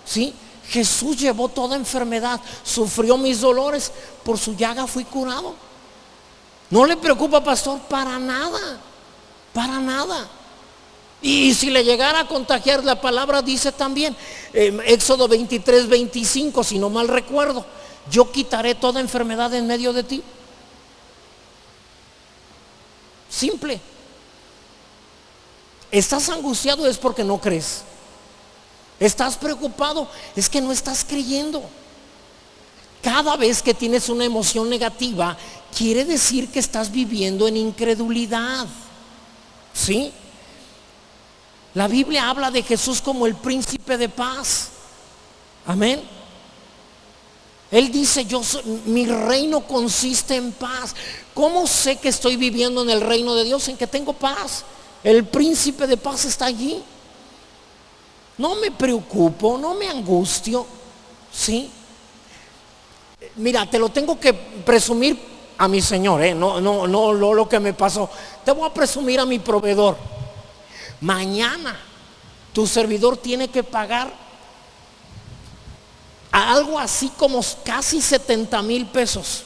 Speaker 1: ¿sí? Jesús llevó toda enfermedad, sufrió mis dolores, por su llaga fui curado. ¿No le preocupa, pastor? Para nada, para nada. Y si le llegara a contagiar, la palabra dice también, Éxodo 23, 25, si no mal recuerdo: yo quitaré toda enfermedad en medio de ti. Simple. ¿Estás angustiado? Es porque no crees. ¿Estás preocupado? Es que no estás creyendo. Cada vez que tienes una emoción negativa, quiere decir que estás viviendo en incredulidad. ¿Sí? La Biblia habla de Jesús como el príncipe de paz. Amén. Él dice: mi reino consiste en paz. ¿Cómo sé que estoy viviendo en el reino de Dios? En que tengo paz. El príncipe de paz está allí. No me preocupo, no me angustio. ¿Sí? Mira, te lo tengo que presumir a mi Señor, no lo que me pasó. Te voy a presumir a mi proveedor. Mañana tu servidor tiene que pagar algo así como casi 70,000 pesos.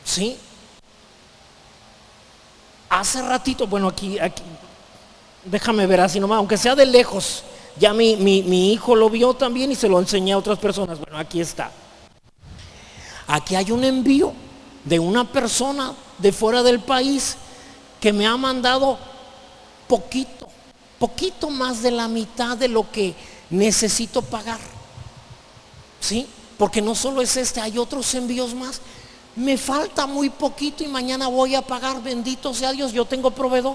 Speaker 1: ¿Sí? Hace ratito, bueno, aquí, déjame ver así nomás, aunque sea de lejos. Ya mi hijo lo vio también y se lo enseñé a otras personas. Bueno, aquí está. Aquí hay un envío de una persona de fuera del país que me ha mandado poquito más de la mitad de lo que necesito pagar. ¿Sí? Porque no solo es hay otros envíos más. Me falta muy poquito y mañana voy a pagar. Bendito sea Dios, yo tengo proveedor.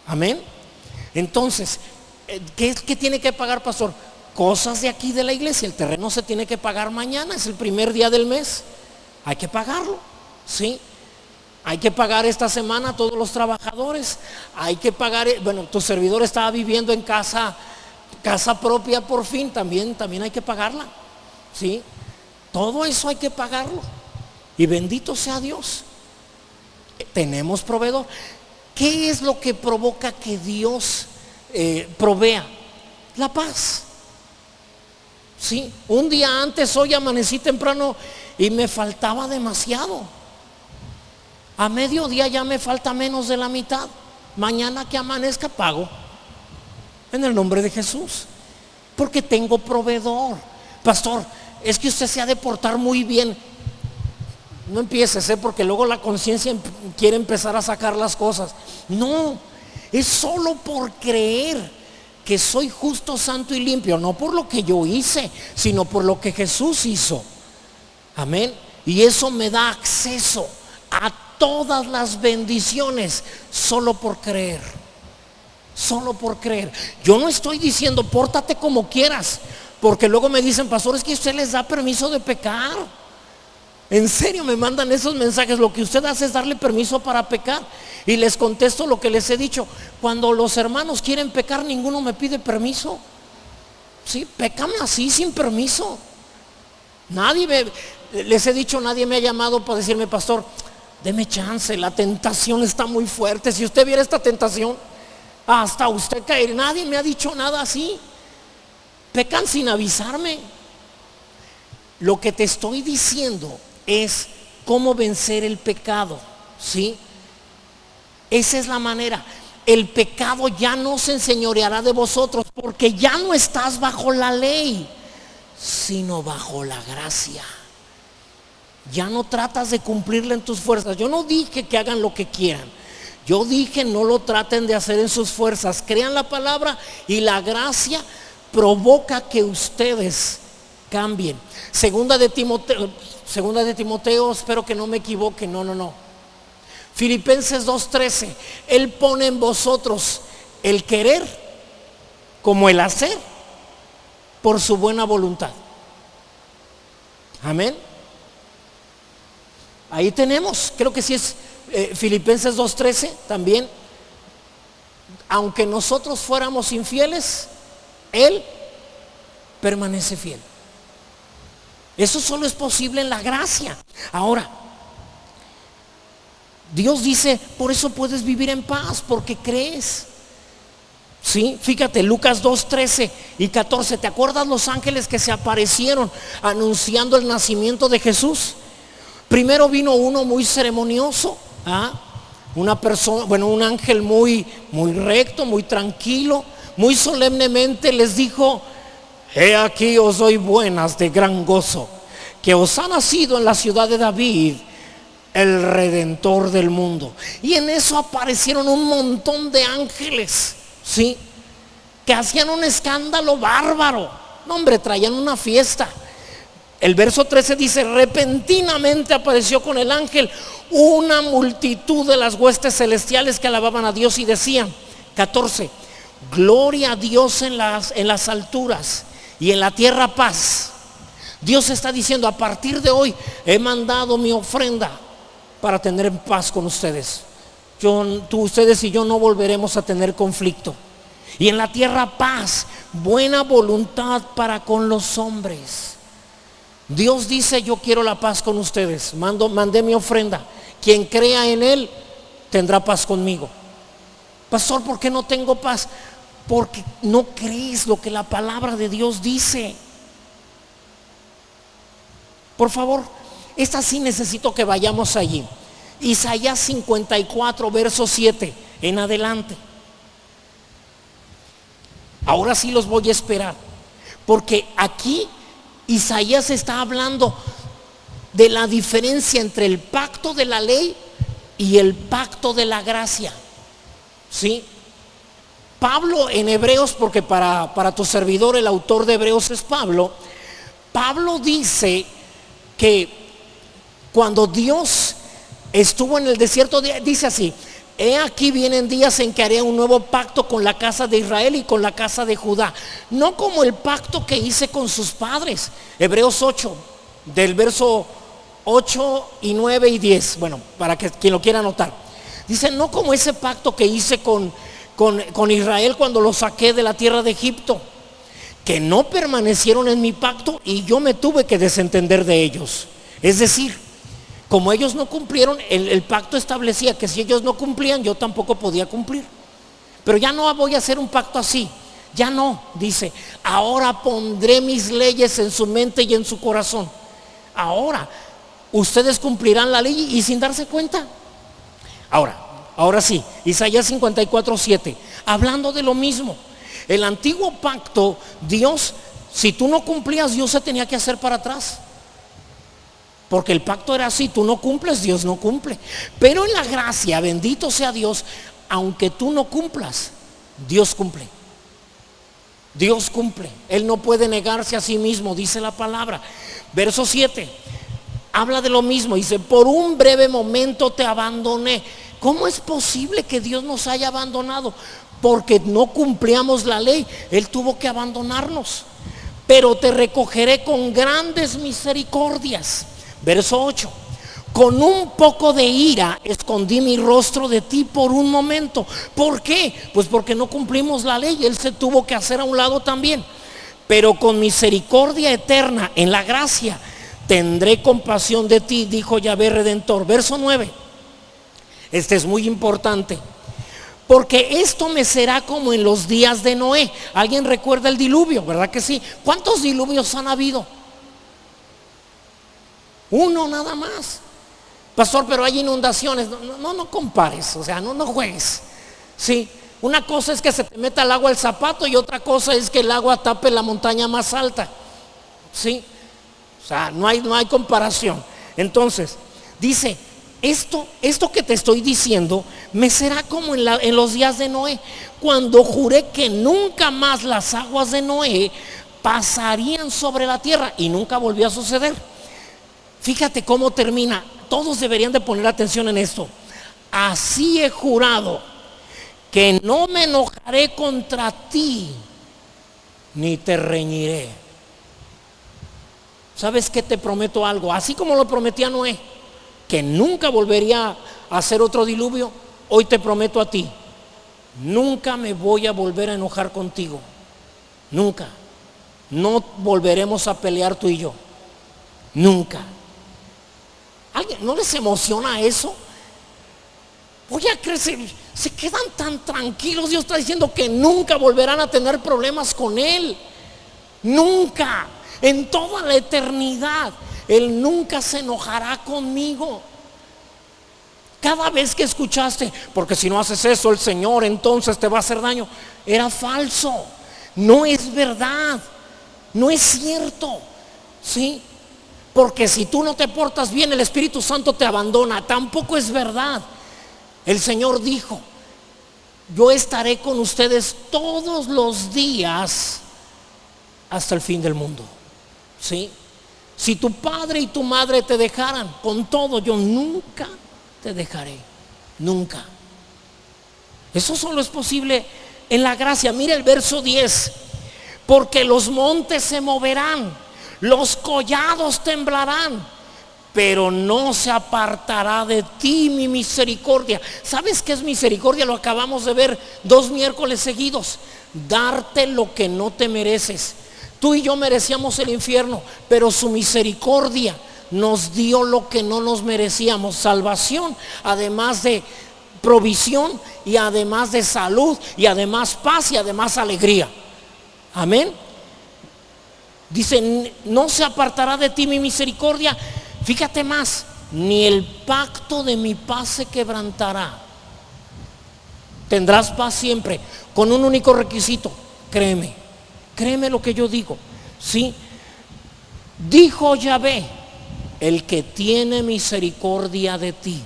Speaker 1: Amén. Entonces, ¿qué tiene que pagar, pastor? cosas de aquí de la iglesia. El terreno se tiene que pagar mañana, es el primer día del mes, hay que pagarlo, ¿sí? Hay que pagar esta semana a todos los trabajadores, hay que pagar, bueno, tu servidor estaba viviendo en casa propia por fin, también hay que pagarla, ¿sí? Todo eso hay que pagarlo. Y bendito sea Dios, tenemos proveedor. ¿Qué es lo que provoca que Dios provea? La paz. Sí, un día antes, hoy amanecí temprano y me faltaba demasiado. A mediodía ya me falta menos de la mitad. Mañana que amanezca pago. En el nombre de Jesús. Porque tengo proveedor. Pastor, es que usted se ha de portar muy bien. No empieces, porque luego la conciencia quiere empezar a sacar las cosas. No, es solo por creer que soy justo, santo y limpio, no por lo que yo hice, sino por lo que Jesús hizo. Amén. Y eso me da acceso a todas las bendiciones solo por creer. Solo por creer. Yo no estoy diciendo pórtate como quieras, porque luego me dicen, pastor, es que usted les da permiso de pecar. En serio me mandan esos mensajes. Lo que usted hace es darle permiso para pecar. Y les contesto lo que les he dicho: cuando los hermanos quieren pecar, ninguno me pide permiso. Sí, pecan así sin permiso. Les he dicho, nadie me ha llamado para decirme, pastor, deme chance, la tentación está muy fuerte. Si usted viera esta tentación, hasta usted caer. Nadie me ha dicho nada así. Pecan sin avisarme. Lo que te estoy diciendo es cómo vencer el pecado, ¿sí? Esa es la manera. El pecado ya no se enseñoreará de vosotros, porque ya no estás bajo la ley, sino bajo la gracia. Ya no tratas de cumplirla en tus fuerzas. Yo no dije que hagan lo que quieran. Yo dije no lo traten de hacer en sus fuerzas. Crean la palabra y la gracia provoca que ustedes cambien. Segunda de Timoteo, espero que no me equivoque, no. Filipenses 2:13, Él pone en vosotros el querer como el hacer por su buena voluntad. Amén. Ahí tenemos, creo que sí es Filipenses 2:13 también. Aunque nosotros fuéramos infieles, Él permanece fiel. Eso solo es posible en la gracia. Ahora, Dios dice, por eso puedes vivir en paz, porque crees. Sí, fíjate, Lucas 2:13 y 14. ¿Te acuerdas los ángeles que se aparecieron anunciando el nacimiento de Jesús? Primero vino uno muy ceremonioso, una persona, un ángel muy recto, muy tranquilo, muy solemnemente les dijo: he aquí os doy buenas de gran gozo, que os ha nacido en la ciudad de David el Redentor del mundo. Y en eso aparecieron un montón de ángeles, ¿sí? Que hacían un escándalo bárbaro. No, hombre, traían una fiesta. El verso 13 dice: repentinamente apareció con el ángel una multitud de las huestes celestiales que alababan a Dios y decían, 14, gloria a Dios en las alturas y en la tierra paz. Dios está diciendo: a partir de hoy he mandado mi ofrenda para tener en paz con ustedes. Ustedes y yo no volveremos a tener conflicto. Y en la tierra paz, buena voluntad para con los hombres. Dios dice: yo quiero la paz con ustedes. Mandé mi ofrenda. Quien crea en Él tendrá paz conmigo. Pastor, ¿por qué no tengo paz? Porque no crees lo que la palabra de Dios dice. Por favor, esta sí necesito que vayamos allí. Isaías 54, verso 7 en adelante. Ahora sí los voy a esperar, porque aquí Isaías está hablando de la diferencia entre el pacto de la ley y el pacto de la gracia. ¿Sí? Pablo en Hebreos, porque para tu servidor el autor de Hebreos es Pablo. Pablo dice que cuando Dios estuvo en el desierto, dice así: he aquí vienen días en que haré un nuevo pacto con la casa de Israel y con la casa de Judá, no como el pacto que hice con sus padres. Hebreos 8, del verso 8 y 9 y 10, bueno, para que quien lo quiera anotar. Dice, no como ese pacto que hice con Israel cuando lo saqué de la tierra de Egipto, que no permanecieron en mi pacto y yo me tuve que desentender de ellos. Es decir, como ellos no cumplieron, el pacto establecía que si ellos no cumplían, yo tampoco podía cumplir. Pero ya no voy a hacer un pacto así. Ya no, dice, ahora pondré mis leyes en su mente y en su corazón. Ahora, ustedes cumplirán la ley y sin darse cuenta. Ahora sí, Isaías 54:7, hablando de lo mismo. El antiguo pacto, Dios, si tú no cumplías, Dios se tenía que hacer para atrás. Porque el pacto era así, tú no cumples, Dios no cumple. Pero en la gracia, bendito sea Dios, aunque tú no cumplas, Dios cumple. Dios cumple. Él no puede negarse a sí mismo, dice la palabra. Verso 7, habla de lo mismo, dice, por un breve momento te abandoné. ¿Cómo es posible que Dios nos haya abandonado? Porque no cumplíamos la ley, Él tuvo que abandonarnos. Pero te recogeré con grandes misericordias. Verso 8, con un poco de ira escondí mi rostro de ti por un momento. ¿Por qué? Pues porque no cumplimos la ley, Él se tuvo que hacer a un lado también. Pero con misericordia eterna, en la gracia, tendré compasión de ti, dijo Yahvé Redentor. Verso 9, este es muy importante. Porque esto me será como en los días de Noé. ¿Alguien recuerda el diluvio? ¿Verdad que sí? ¿Cuántos diluvios han habido? Uno nada más. Pastor, pero hay inundaciones. No compares, o sea, no juegues. Sí, una cosa es que se te meta el agua al zapato y otra cosa es que el agua tape la montaña más alta. Sí, o sea, no hay comparación. Entonces, dice, esto que te estoy diciendo me será como en los días de Noé, cuando juré que nunca más las aguas de Noé pasarían sobre la tierra, y nunca volvió a suceder. Fíjate cómo termina. Todos deberían de poner atención en esto. Así he jurado que no me enojaré contra ti, ni te reñiré. ¿Sabes qué? Te prometo algo. Así como lo prometí a Noé, que nunca volvería a hacer otro diluvio, hoy te prometo a ti, nunca me voy a volver a enojar contigo. Nunca. No volveremos a pelear tú y yo. Nunca. ¿Alguien no les emociona eso? Voy a crecer, se quedan tan tranquilos. Dios está diciendo que nunca volverán a tener problemas con Él. Nunca. En toda la eternidad Él nunca se enojará conmigo. Cada vez que escuchaste, porque si no haces eso el Señor entonces te va a hacer daño, era falso. No es verdad. No es cierto. ¿Sí? Porque si tú no te portas bien, el Espíritu Santo te abandona. Tampoco es verdad. El Señor dijo, yo estaré con ustedes todos los días hasta el fin del mundo. ¿Sí? Si tu padre y tu madre te dejaran, con todo, yo nunca te dejaré. Nunca. Eso solo es posible en la gracia. Mira el verso 10. Porque los montes se moverán, los collados temblarán, pero no se apartará de ti mi misericordia. ¿Sabes qué es misericordia? Lo acabamos de ver 2 miércoles seguidos. Darte lo que no te mereces. Tú y yo merecíamos el infierno, pero su misericordia nos dio lo que no nos merecíamos: salvación, además de provisión, y además de salud, y además paz, y además alegría. Amén. Dice, no se apartará de ti mi misericordia. Fíjate más, ni el pacto de mi paz se quebrantará. Tendrás paz siempre, con un único requisito: créeme lo que yo digo. ¿Sí? Dijo Yahvé, el que tiene misericordia de ti,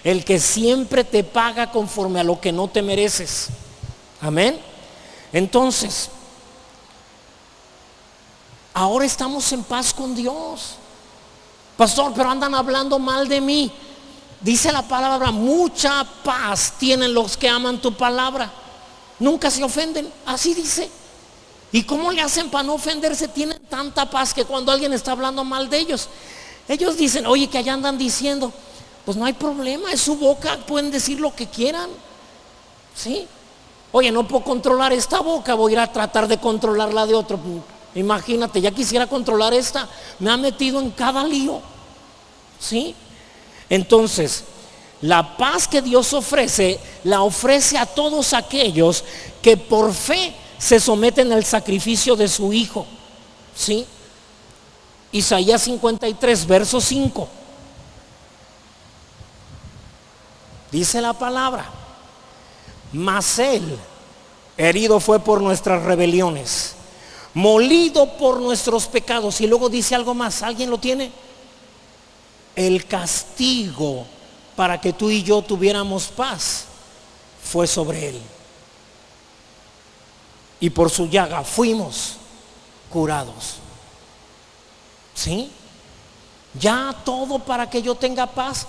Speaker 1: el que siempre te paga conforme a lo que no te mereces. Amén. Entonces, ahora estamos en paz con Dios. Pastor, pero andan hablando mal de mí. Dice la palabra, mucha paz tienen los que aman tu palabra. Nunca se ofenden, así dice. ¿Y cómo le hacen para no ofenderse? Tienen tanta paz que cuando alguien está hablando mal de ellos, ellos dicen, oye, que allá andan diciendo, pues no hay problema, es su boca, pueden decir lo que quieran. ¿Sí? Oye, no puedo controlar esta boca, voy a ir a tratar de controlar la de otro. Imagínate, ya quisiera controlar esta, me ha metido en cada lío. ¿Sí? Entonces, la paz que Dios ofrece, la ofrece a todos aquellos que por fe se someten al sacrificio de su Hijo. ¿Sí? Isaías 53, verso 5. Dice la palabra, mas Él herido fue por nuestras rebeliones, molido por nuestros pecados. Y luego dice algo más, ¿alguien lo tiene? El castigo para que tú y yo tuviéramos paz fue sobre Él, y por su llaga fuimos curados. ¿Sí? Ya todo para que yo tenga paz,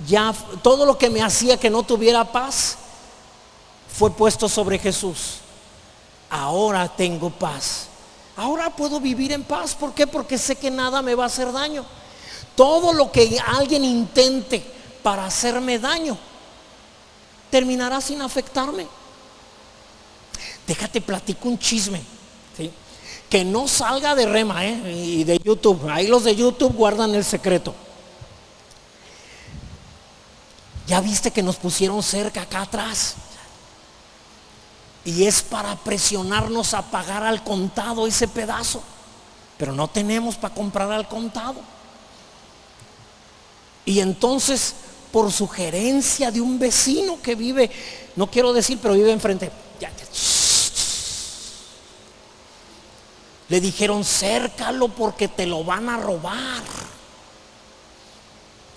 Speaker 1: ya todo lo que me hacía que no tuviera paz fue puesto sobre Jesús. Ahora tengo paz. Ahora puedo vivir en paz. ¿Por qué? Porque sé que nada me va a hacer daño. Todo lo que alguien intente para hacerme daño terminará sin afectarme. Déjate platico un chisme, ¿sí? Que no salga de Rema, y de YouTube. Ahí los de YouTube guardan el secreto. Ya viste que nos pusieron cerca acá atrás, y es para presionarnos a pagar al contado ese pedazo, pero no tenemos para comprar al contado. Y entonces, por sugerencia de un vecino que vive, no quiero decir, pero vive enfrente, le dijeron, cércalo porque te lo van a robar.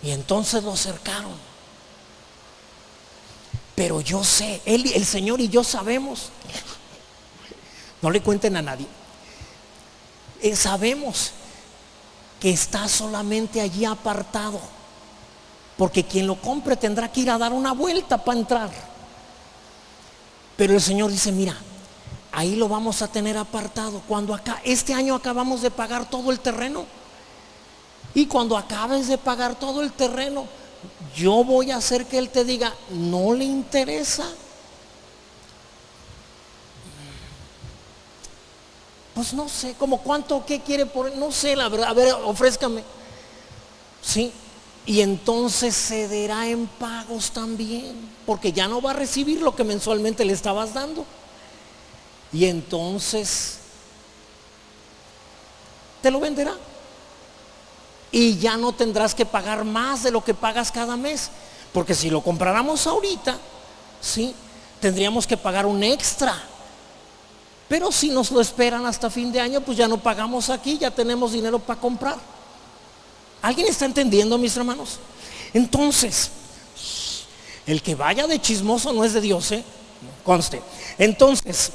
Speaker 1: Y entonces lo cercaron. Pero yo sé, él, el Señor y yo sabemos, no le cuenten a nadie, sabemos que está solamente allí apartado, porque quien lo compre tendrá que ir a dar una vuelta para entrar. Pero el Señor dice, mira, ahí lo vamos a tener apartado. Cuando acá, este año acabamos de pagar todo el terreno, y cuando acabes de pagar todo el terreno, yo voy a hacer que Él te diga, ¿no le interesa? Pues no sé, como cuánto, qué quiere por él, no sé, la verdad, a ver, ofrézcame. Sí, y entonces cederá en pagos también, porque ya no va a recibir lo que mensualmente le estabas dando. Y entonces te lo venderá. Y ya no tendrás que pagar más de lo que pagas cada mes. Porque si lo compráramos ahorita, sí, tendríamos que pagar un extra. Pero si nos lo esperan hasta fin de año, pues ya no pagamos aquí, ya tenemos dinero para comprar. ¿Alguien está entendiendo, mis hermanos? Entonces, el que vaya de chismoso no es de Dios, conste. Entonces,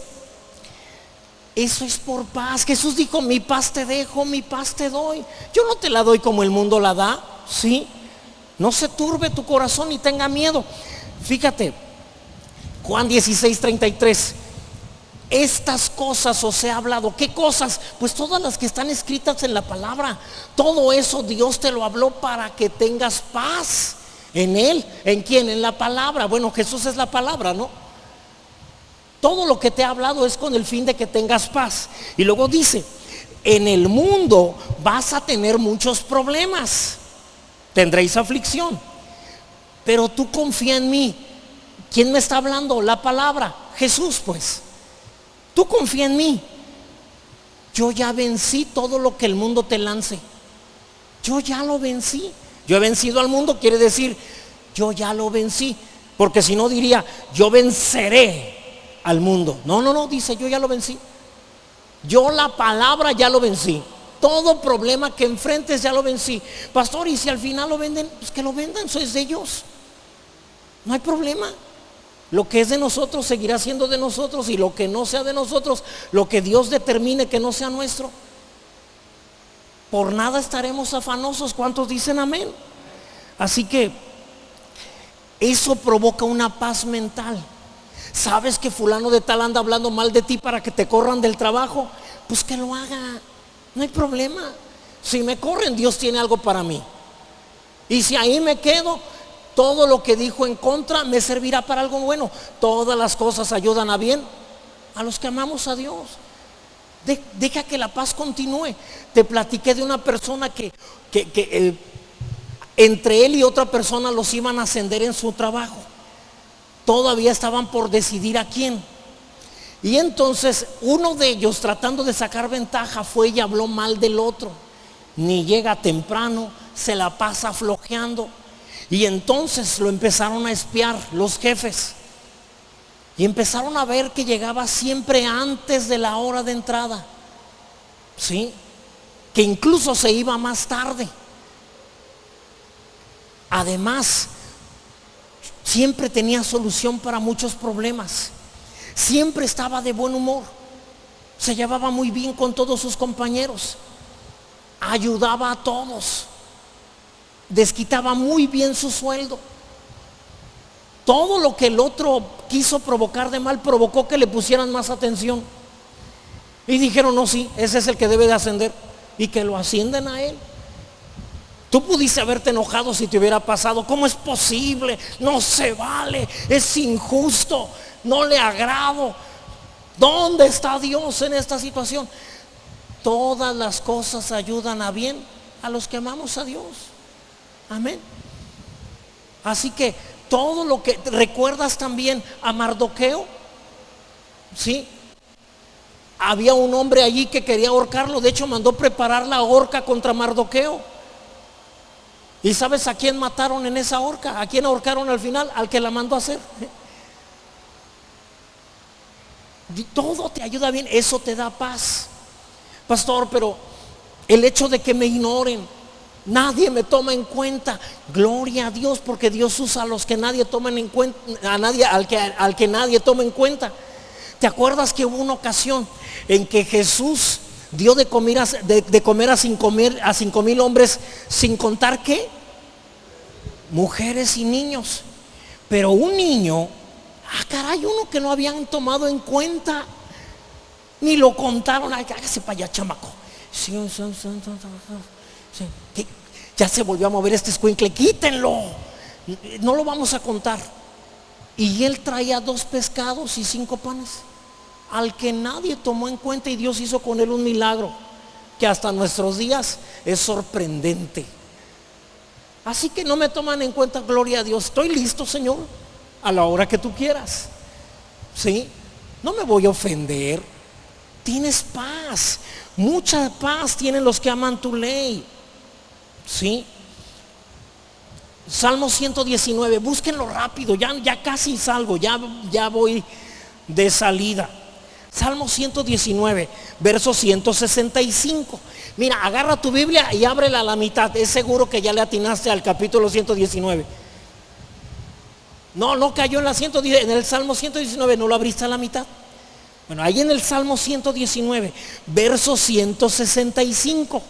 Speaker 1: eso es por paz. Jesús dijo, mi paz te dejo, mi paz te doy. Yo no te la doy como el mundo la da, ¿sí? No se turbe tu corazón ni tenga miedo. Fíjate, Juan 16:33. Estas cosas os he hablado. ¿Qué cosas? Pues todas las que están escritas en la palabra. Todo eso Dios te lo habló para que tengas paz en Él. ¿En quién? En la palabra. Bueno, Jesús es la palabra, ¿no? Todo lo que te ha hablado es con el fin de que tengas paz. Y luego dice, en el mundo vas a tener muchos problemas, tendréis aflicción, pero tú confía en mí. ¿Quién me está hablando? La palabra, Jesús, pues. Tú confía en mí. Yo ya vencí todo lo que el mundo te lance. Yo ya lo vencí. Yo he vencido al mundo, quiere decir, yo ya lo vencí. Porque si no diría, yo venceré al mundo. No, dice, yo ya lo vencí. Yo la palabra ya lo vencí. Todo problema que enfrentes ya lo vencí. Pastor, y si al final lo venden, pues que lo vendan, eso es de ellos. No hay problema. Lo que es de nosotros seguirá siendo de nosotros, y lo que no sea de nosotros, lo que Dios determine que no sea nuestro, por nada estaremos afanosos. ¿Cuántos dicen amén? Así que Eso provoca una paz mental. ¿Sabes que fulano de tal anda hablando mal de ti para que te corran del trabajo? Pues que lo haga, no hay problema. Si me corren, Dios tiene algo para mí. Y si ahí me quedo, todo lo que dijo en contra me servirá para algo bueno. Todas las cosas ayudan a bien a los que amamos a Dios. Deja que la paz continúe. Te platiqué de una persona que entre él y otra persona los iban a ascender en su trabajo. Todavía estaban por decidir a quién. Y entonces uno de ellos, tratando de sacar ventaja, fue y habló mal del otro. Ni llega temprano, se la pasa flojeando. Y entonces lo empezaron a espiar los jefes. Y empezaron a ver que llegaba siempre antes de la hora de entrada. ¿Sí? Que incluso se iba más tarde. Además, siempre tenía solución para muchos problemas. Siempre estaba de buen humor. Se llevaba muy bien con todos sus compañeros. Ayudaba a todos. Desquitaba muy bien su sueldo. Todo lo que el otro quiso provocar de mal provocó que le pusieran más atención. Y dijeron, no, sí, ese es el que debe de ascender. Y que lo ascienden a él. Tú pudiste haberte enojado si te hubiera pasado. ¿Cómo es posible? No se vale. Es injusto. No le agrado. ¿Dónde está Dios en esta situación? Todas las cosas ayudan a bien a los que amamos a Dios. Amén. Así que todo lo que recuerdas también a Mardoqueo, ¿sí? Había un hombre allí que quería ahorcarlo. De hecho, mandó preparar la horca contra Mardoqueo. ¿Y sabes a quién mataron en esa horca? ¿A quién ahorcaron al final? Al que la mandó a hacer. Todo te ayuda bien, eso te da paz. Pastor, pero el hecho de que me ignoren, nadie me toma en cuenta. Gloria a Dios, porque Dios usa a los que nadie toma en cuenta, al que nadie toma en cuenta. ¿Te acuerdas que hubo una ocasión en que Jesús dio de comer a 5,000 hombres, sin contar qué? Mujeres y niños. Pero un niño, caray, uno que no habían tomado en cuenta, ni lo contaron. Ay, hágase para allá, chamaco. Sí, ya se volvió a mover este escuincle, quítenlo, no lo vamos a contar. Y él traía 2 pescados y 5 panes, al que nadie tomó en cuenta, y Dios hizo con él un milagro que hasta nuestros días es sorprendente. Así que no me toman en cuenta, gloria a Dios. Estoy listo, Señor, a la hora que tú quieras. ¿Sí? No me voy a ofender. Tienes paz. Mucha paz tienen los que aman tu ley. ¿Sí? Salmo 119, búsquenlo rápido, ya casi salgo, ya voy de salida. Salmo 119, verso 165. Mira, agarra tu Biblia y ábrela a la mitad. Es seguro que ya le atinaste al capítulo 119. No cayó en la 110, en el Salmo 119 no lo abriste a la mitad. Bueno, ahí en el Salmo 119, verso 165.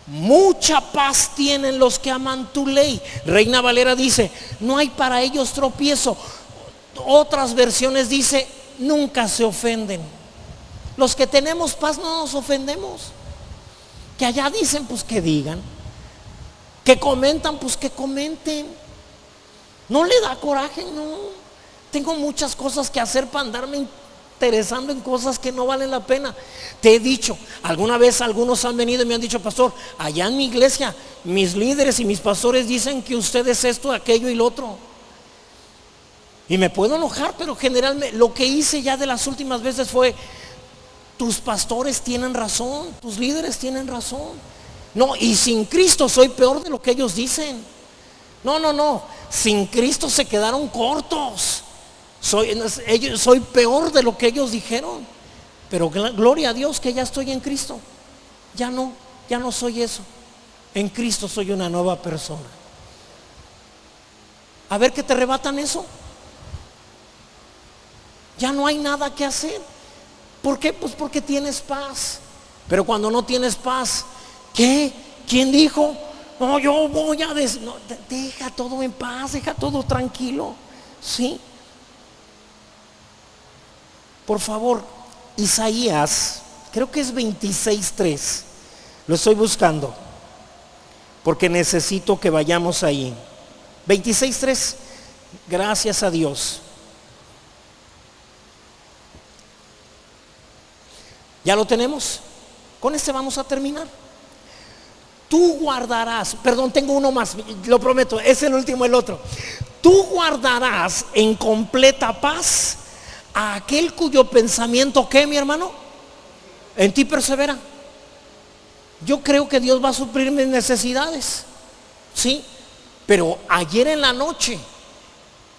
Speaker 1: Mucha paz tienen los que aman tu ley. Reina Valera dice, no hay para ellos tropiezo. Otras versiones dice, nunca se ofenden. Los que tenemos paz no nos ofendemos. Que allá dicen, pues que digan. Que comentan, pues que comenten. No le da coraje, no. Tengo muchas cosas que hacer para andarme interesando en cosas que no valen la pena. Te he dicho, alguna vez algunos han venido y me han dicho, pastor, allá en mi iglesia mis líderes y mis pastores dicen que usted es esto, aquello y lo otro. Y me puedo enojar, pero generalmente lo que hice ya de las últimas veces fue, tus pastores tienen razón, tus líderes tienen razón. No, y sin Cristo soy peor de lo que ellos dicen. No, sin Cristo se quedaron cortos. Soy peor de lo que ellos dijeron. Pero gloria a Dios que ya estoy en Cristo. Ya no soy eso. En Cristo soy una nueva persona. A ver que te rebatan eso. Ya no hay nada que hacer. ¿Por qué? Pues porque tienes paz. Pero cuando no tienes paz, ¿qué? ¿Quién dijo? no, yo voy a no, deja todo en paz, deja todo tranquilo, ¿sí? Por favor, Isaías, creo que es 26:3, lo estoy buscando, porque necesito que vayamos ahí. 26:3, gracias a Dios. ¿Ya lo tenemos? Con este vamos a terminar. Tú guardarás, perdón, tengo uno más, lo prometo, es el último, el otro. Tú guardarás en completa paz a aquel cuyo pensamiento, ¿qué, mi hermano? En ti persevera. Yo creo que Dios va a suplir mis necesidades, ¿sí? Pero ayer en la noche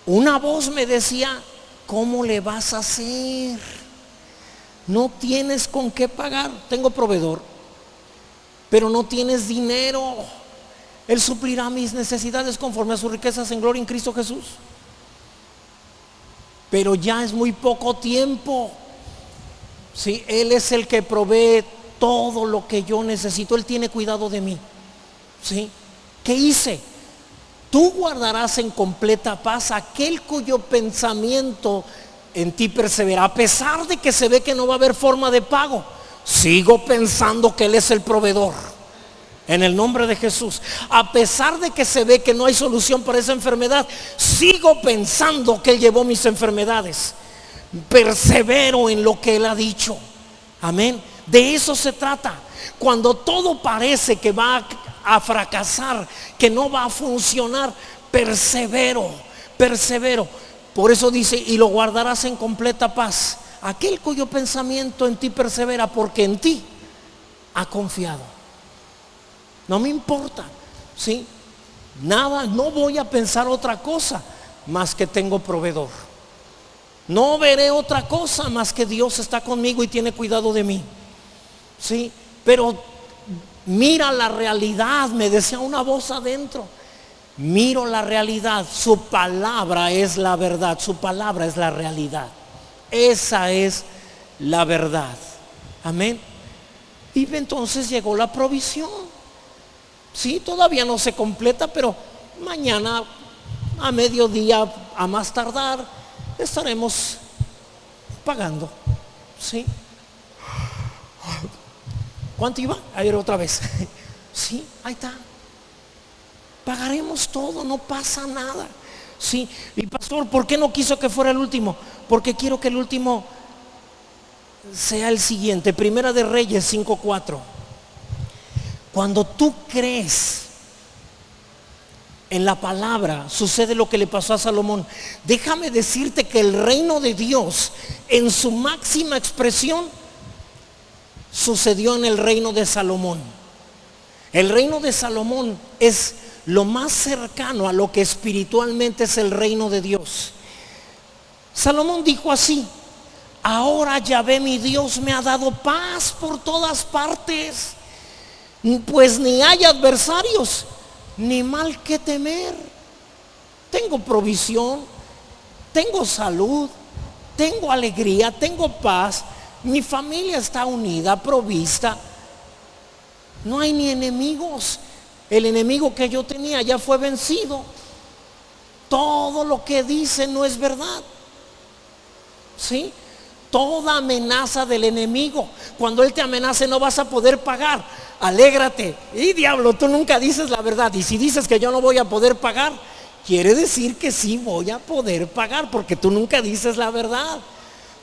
Speaker 1: una voz me decía, ¿cómo le vas a hacer? No tienes con qué pagar. Tengo proveedor, pero no tienes dinero. Él suplirá mis necesidades conforme a sus riquezas en gloria en Cristo Jesús. Pero ya es muy poco tiempo. Sí, Él es el que provee todo lo que yo necesito. Él tiene cuidado de mí. ¿Sí? ¿Qué hice? Tú guardarás en completa paz aquel cuyo pensamiento en ti persevera. A pesar de que se ve que no va a haber forma de pago, sigo pensando que Él es el proveedor. En el nombre de Jesús. A pesar de que se ve que no hay solución para esa enfermedad, sigo pensando que Él llevó mis enfermedades. Persevero en lo que Él ha dicho. Amén. De eso se trata. Cuando todo parece que va a fracasar, que no va a funcionar, persevero. Por eso dice, y lo guardarás en completa paz aquel cuyo pensamiento en ti persevera, porque en ti ha confiado. No me importa, ¿sí? Nada, no voy a pensar otra cosa más que tengo proveedor. No veré otra cosa más que Dios está conmigo y tiene cuidado de mí, ¿sí? Pero mira la realidad, me decía una voz adentro. Miro la realidad, su palabra es la verdad, su palabra es la realidad. Esa es la verdad. Amén. Y entonces llegó la provisión. Sí, todavía no se completa, pero mañana a mediodía, a más tardar, estaremos pagando. ¿Sí? ¿Cuánto iba? A ver otra vez. Sí, ahí está. Pagaremos todo, no pasa nada. Sí, y pastor, ¿por qué no quiso que fuera el último? Porque quiero que el último sea el siguiente. Primera de Reyes 5:4. Cuando tú crees en la palabra, sucede lo que le pasó a Salomón. Déjame decirte que el reino de Dios, en su máxima expresión, sucedió en el reino de Salomón. El reino de Salomón es lo más cercano a lo que espiritualmente es el reino de Dios. Salomón dijo así: ahora Yahvé mi Dios me ha dado paz por todas partes, pues ni hay adversarios ni mal que temer. Tengo provisión, tengo salud, tengo alegría, tengo paz, mi familia está unida, provista. No hay ni enemigos. El enemigo que yo tenía ya fue vencido. Todo lo que dice no es verdad. ¿Sí? Toda amenaza del enemigo, cuando él te amenace no vas a poder pagar, alégrate. Y diablo, tú nunca dices la verdad. Y si dices que yo no voy a poder pagar, quiere decir que sí voy a poder pagar, porque tú nunca dices la verdad.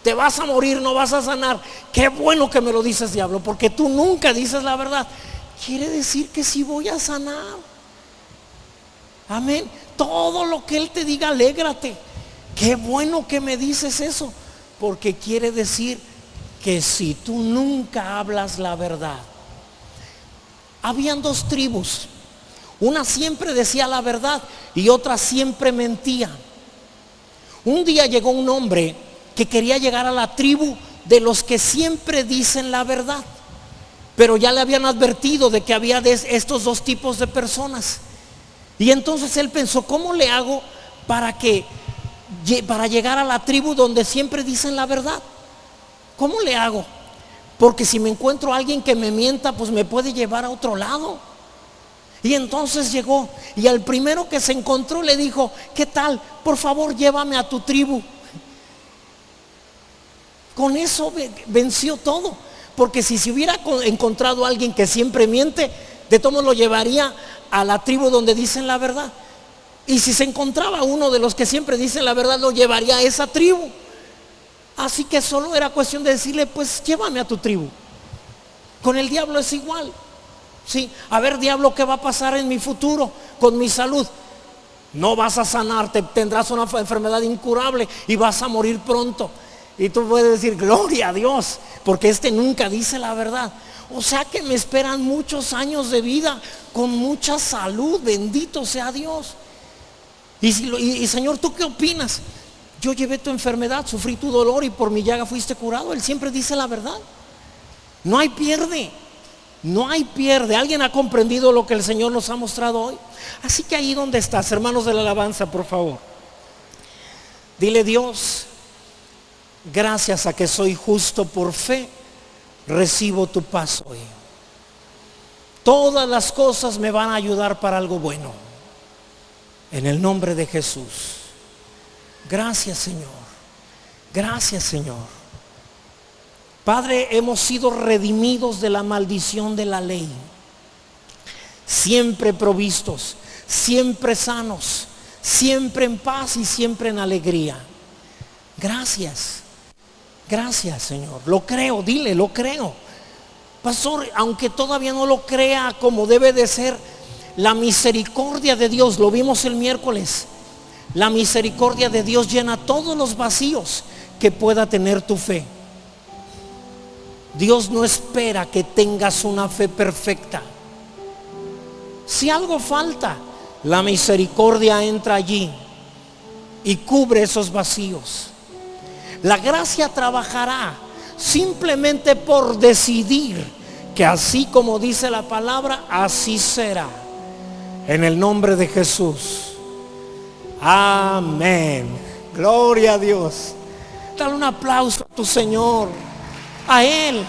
Speaker 1: Te vas a morir, no vas a sanar. Qué bueno que me lo dices, diablo, porque tú nunca dices la verdad. Quiere decir que sí voy a sanar. Amén. Todo lo que él te diga, alégrate. Qué bueno que me dices eso, porque quiere decir que si tú nunca hablas la verdad. Habían dos tribus. Una siempre decía la verdad y otra siempre mentía. Un día llegó un hombre que quería llegar a la tribu de los que siempre dicen la verdad, pero ya le habían advertido de que había de estos dos tipos de personas. Y entonces él pensó: ¿cómo le hago para llegar a la tribu donde siempre dicen la verdad? ¿Cómo le hago? Porque si me encuentro a alguien que me mienta, pues me puede llevar a otro lado. Y entonces llegó y al primero que se encontró le dijo: ¿qué tal? Por favor, llévame a tu tribu. Con eso venció todo. Porque si se hubiera encontrado a alguien que siempre miente, de todos modos lo llevaría a la tribu donde dicen la verdad. Y si se encontraba uno de los que siempre dicen la verdad, lo llevaría a esa tribu. Así que solo era cuestión de decirle: pues llévame a tu tribu. Con el diablo es igual. Sí, a ver, diablo, ¿qué va a pasar en mi futuro con mi salud? No vas a sanarte, tendrás una enfermedad incurable y vas a morir pronto. Y tú puedes decir: gloria a Dios, porque este nunca dice la verdad. O sea que me esperan muchos años de vida con mucha salud, bendito sea Dios. Y Señor, ¿tú qué opinas? Yo llevé tu enfermedad, sufrí tu dolor y por mi llaga fuiste curado. Él siempre dice la verdad. No hay pierde. No hay pierde. ¿Alguien ha comprendido lo que el Señor nos ha mostrado hoy? Así que ahí donde estás, hermanos de la alabanza, por favor, dile: Dios, gracias a que soy justo por fe, recibo tu paz hoy. Todas las cosas me van a ayudar para algo bueno. En el nombre de Jesús. Gracias, Señor. Gracias, Señor. Padre, hemos sido redimidos de la maldición de la ley. Siempre provistos, siempre sanos, siempre en paz y siempre en alegría. Gracias. Gracias, Señor. Lo creo, dile: lo creo. Pastor, aunque todavía no lo crea como debe de ser, la misericordia de Dios, lo vimos el miércoles, la misericordia de Dios llena todos los vacíos que pueda tener tu fe. Dios no espera que tengas una fe perfecta. Si algo falta, la misericordia entra allí y cubre esos vacíos. La gracia trabajará simplemente por decidir que así como dice la palabra, así será. En el nombre de Jesús. Amén. Gloria a Dios. Dale un aplauso a tu Señor. A Él.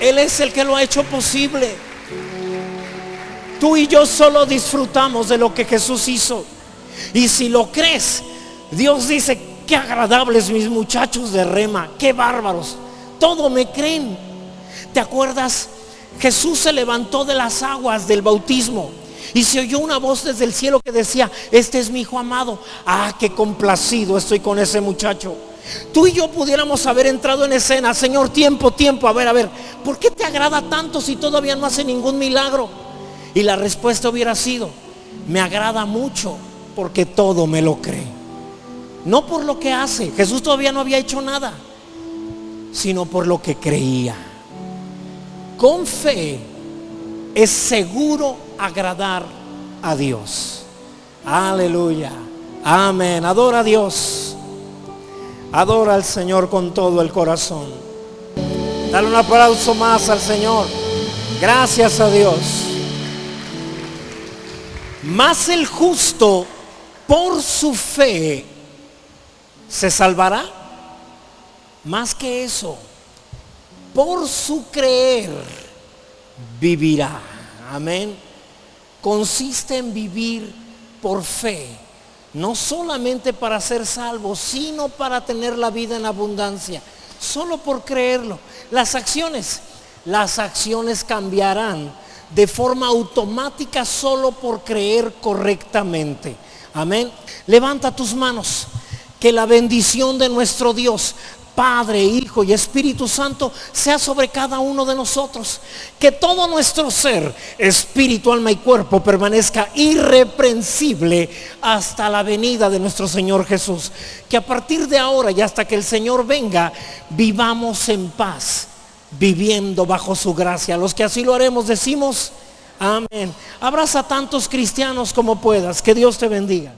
Speaker 1: Él es el que lo ha hecho posible. Tú y yo solo disfrutamos de lo que Jesús hizo. Y si lo crees, Dios dice: qué agradables mis muchachos de rema, qué bárbaros, todo me creen. ¿Te acuerdas? Jesús se levantó de las aguas del bautismo y se oyó una voz desde el cielo que decía: este es mi hijo amado. Ah, qué complacido estoy con ese muchacho. Tú y yo pudiéramos haber entrado en escena: Señor, tiempo, a ver, ¿por qué te agrada tanto si todavía no hace ningún milagro? Y la respuesta hubiera sido: me agrada mucho porque todo me lo cree. No por lo que hace, Jesús todavía no había hecho nada, sino por lo que creía. Con fe es seguro agradar a Dios. Aleluya. Amén. Adora a Dios. Adora al Señor con todo el corazón. Dale un aplauso más al Señor. Gracias a Dios. Mas el justo por su fe se salvará. Más que eso, por su creer vivirá. Amén. Consiste en vivir por fe, no solamente para ser salvo, sino para tener la vida en abundancia. Solo por creerlo. Las acciones cambiarán de forma automática solo por creer correctamente. Amén. Levanta tus manos. Que la bendición de nuestro Dios, Padre, Hijo y Espíritu Santo, sea sobre cada uno de nosotros. Que todo nuestro ser, espíritu, alma y cuerpo, permanezca irreprensible hasta la venida de nuestro Señor Jesús. Que a partir de ahora y hasta que el Señor venga, vivamos en paz, viviendo bajo su gracia. Los que así lo haremos decimos amén. Abraza a tantos cristianos como puedas. Que Dios te bendiga.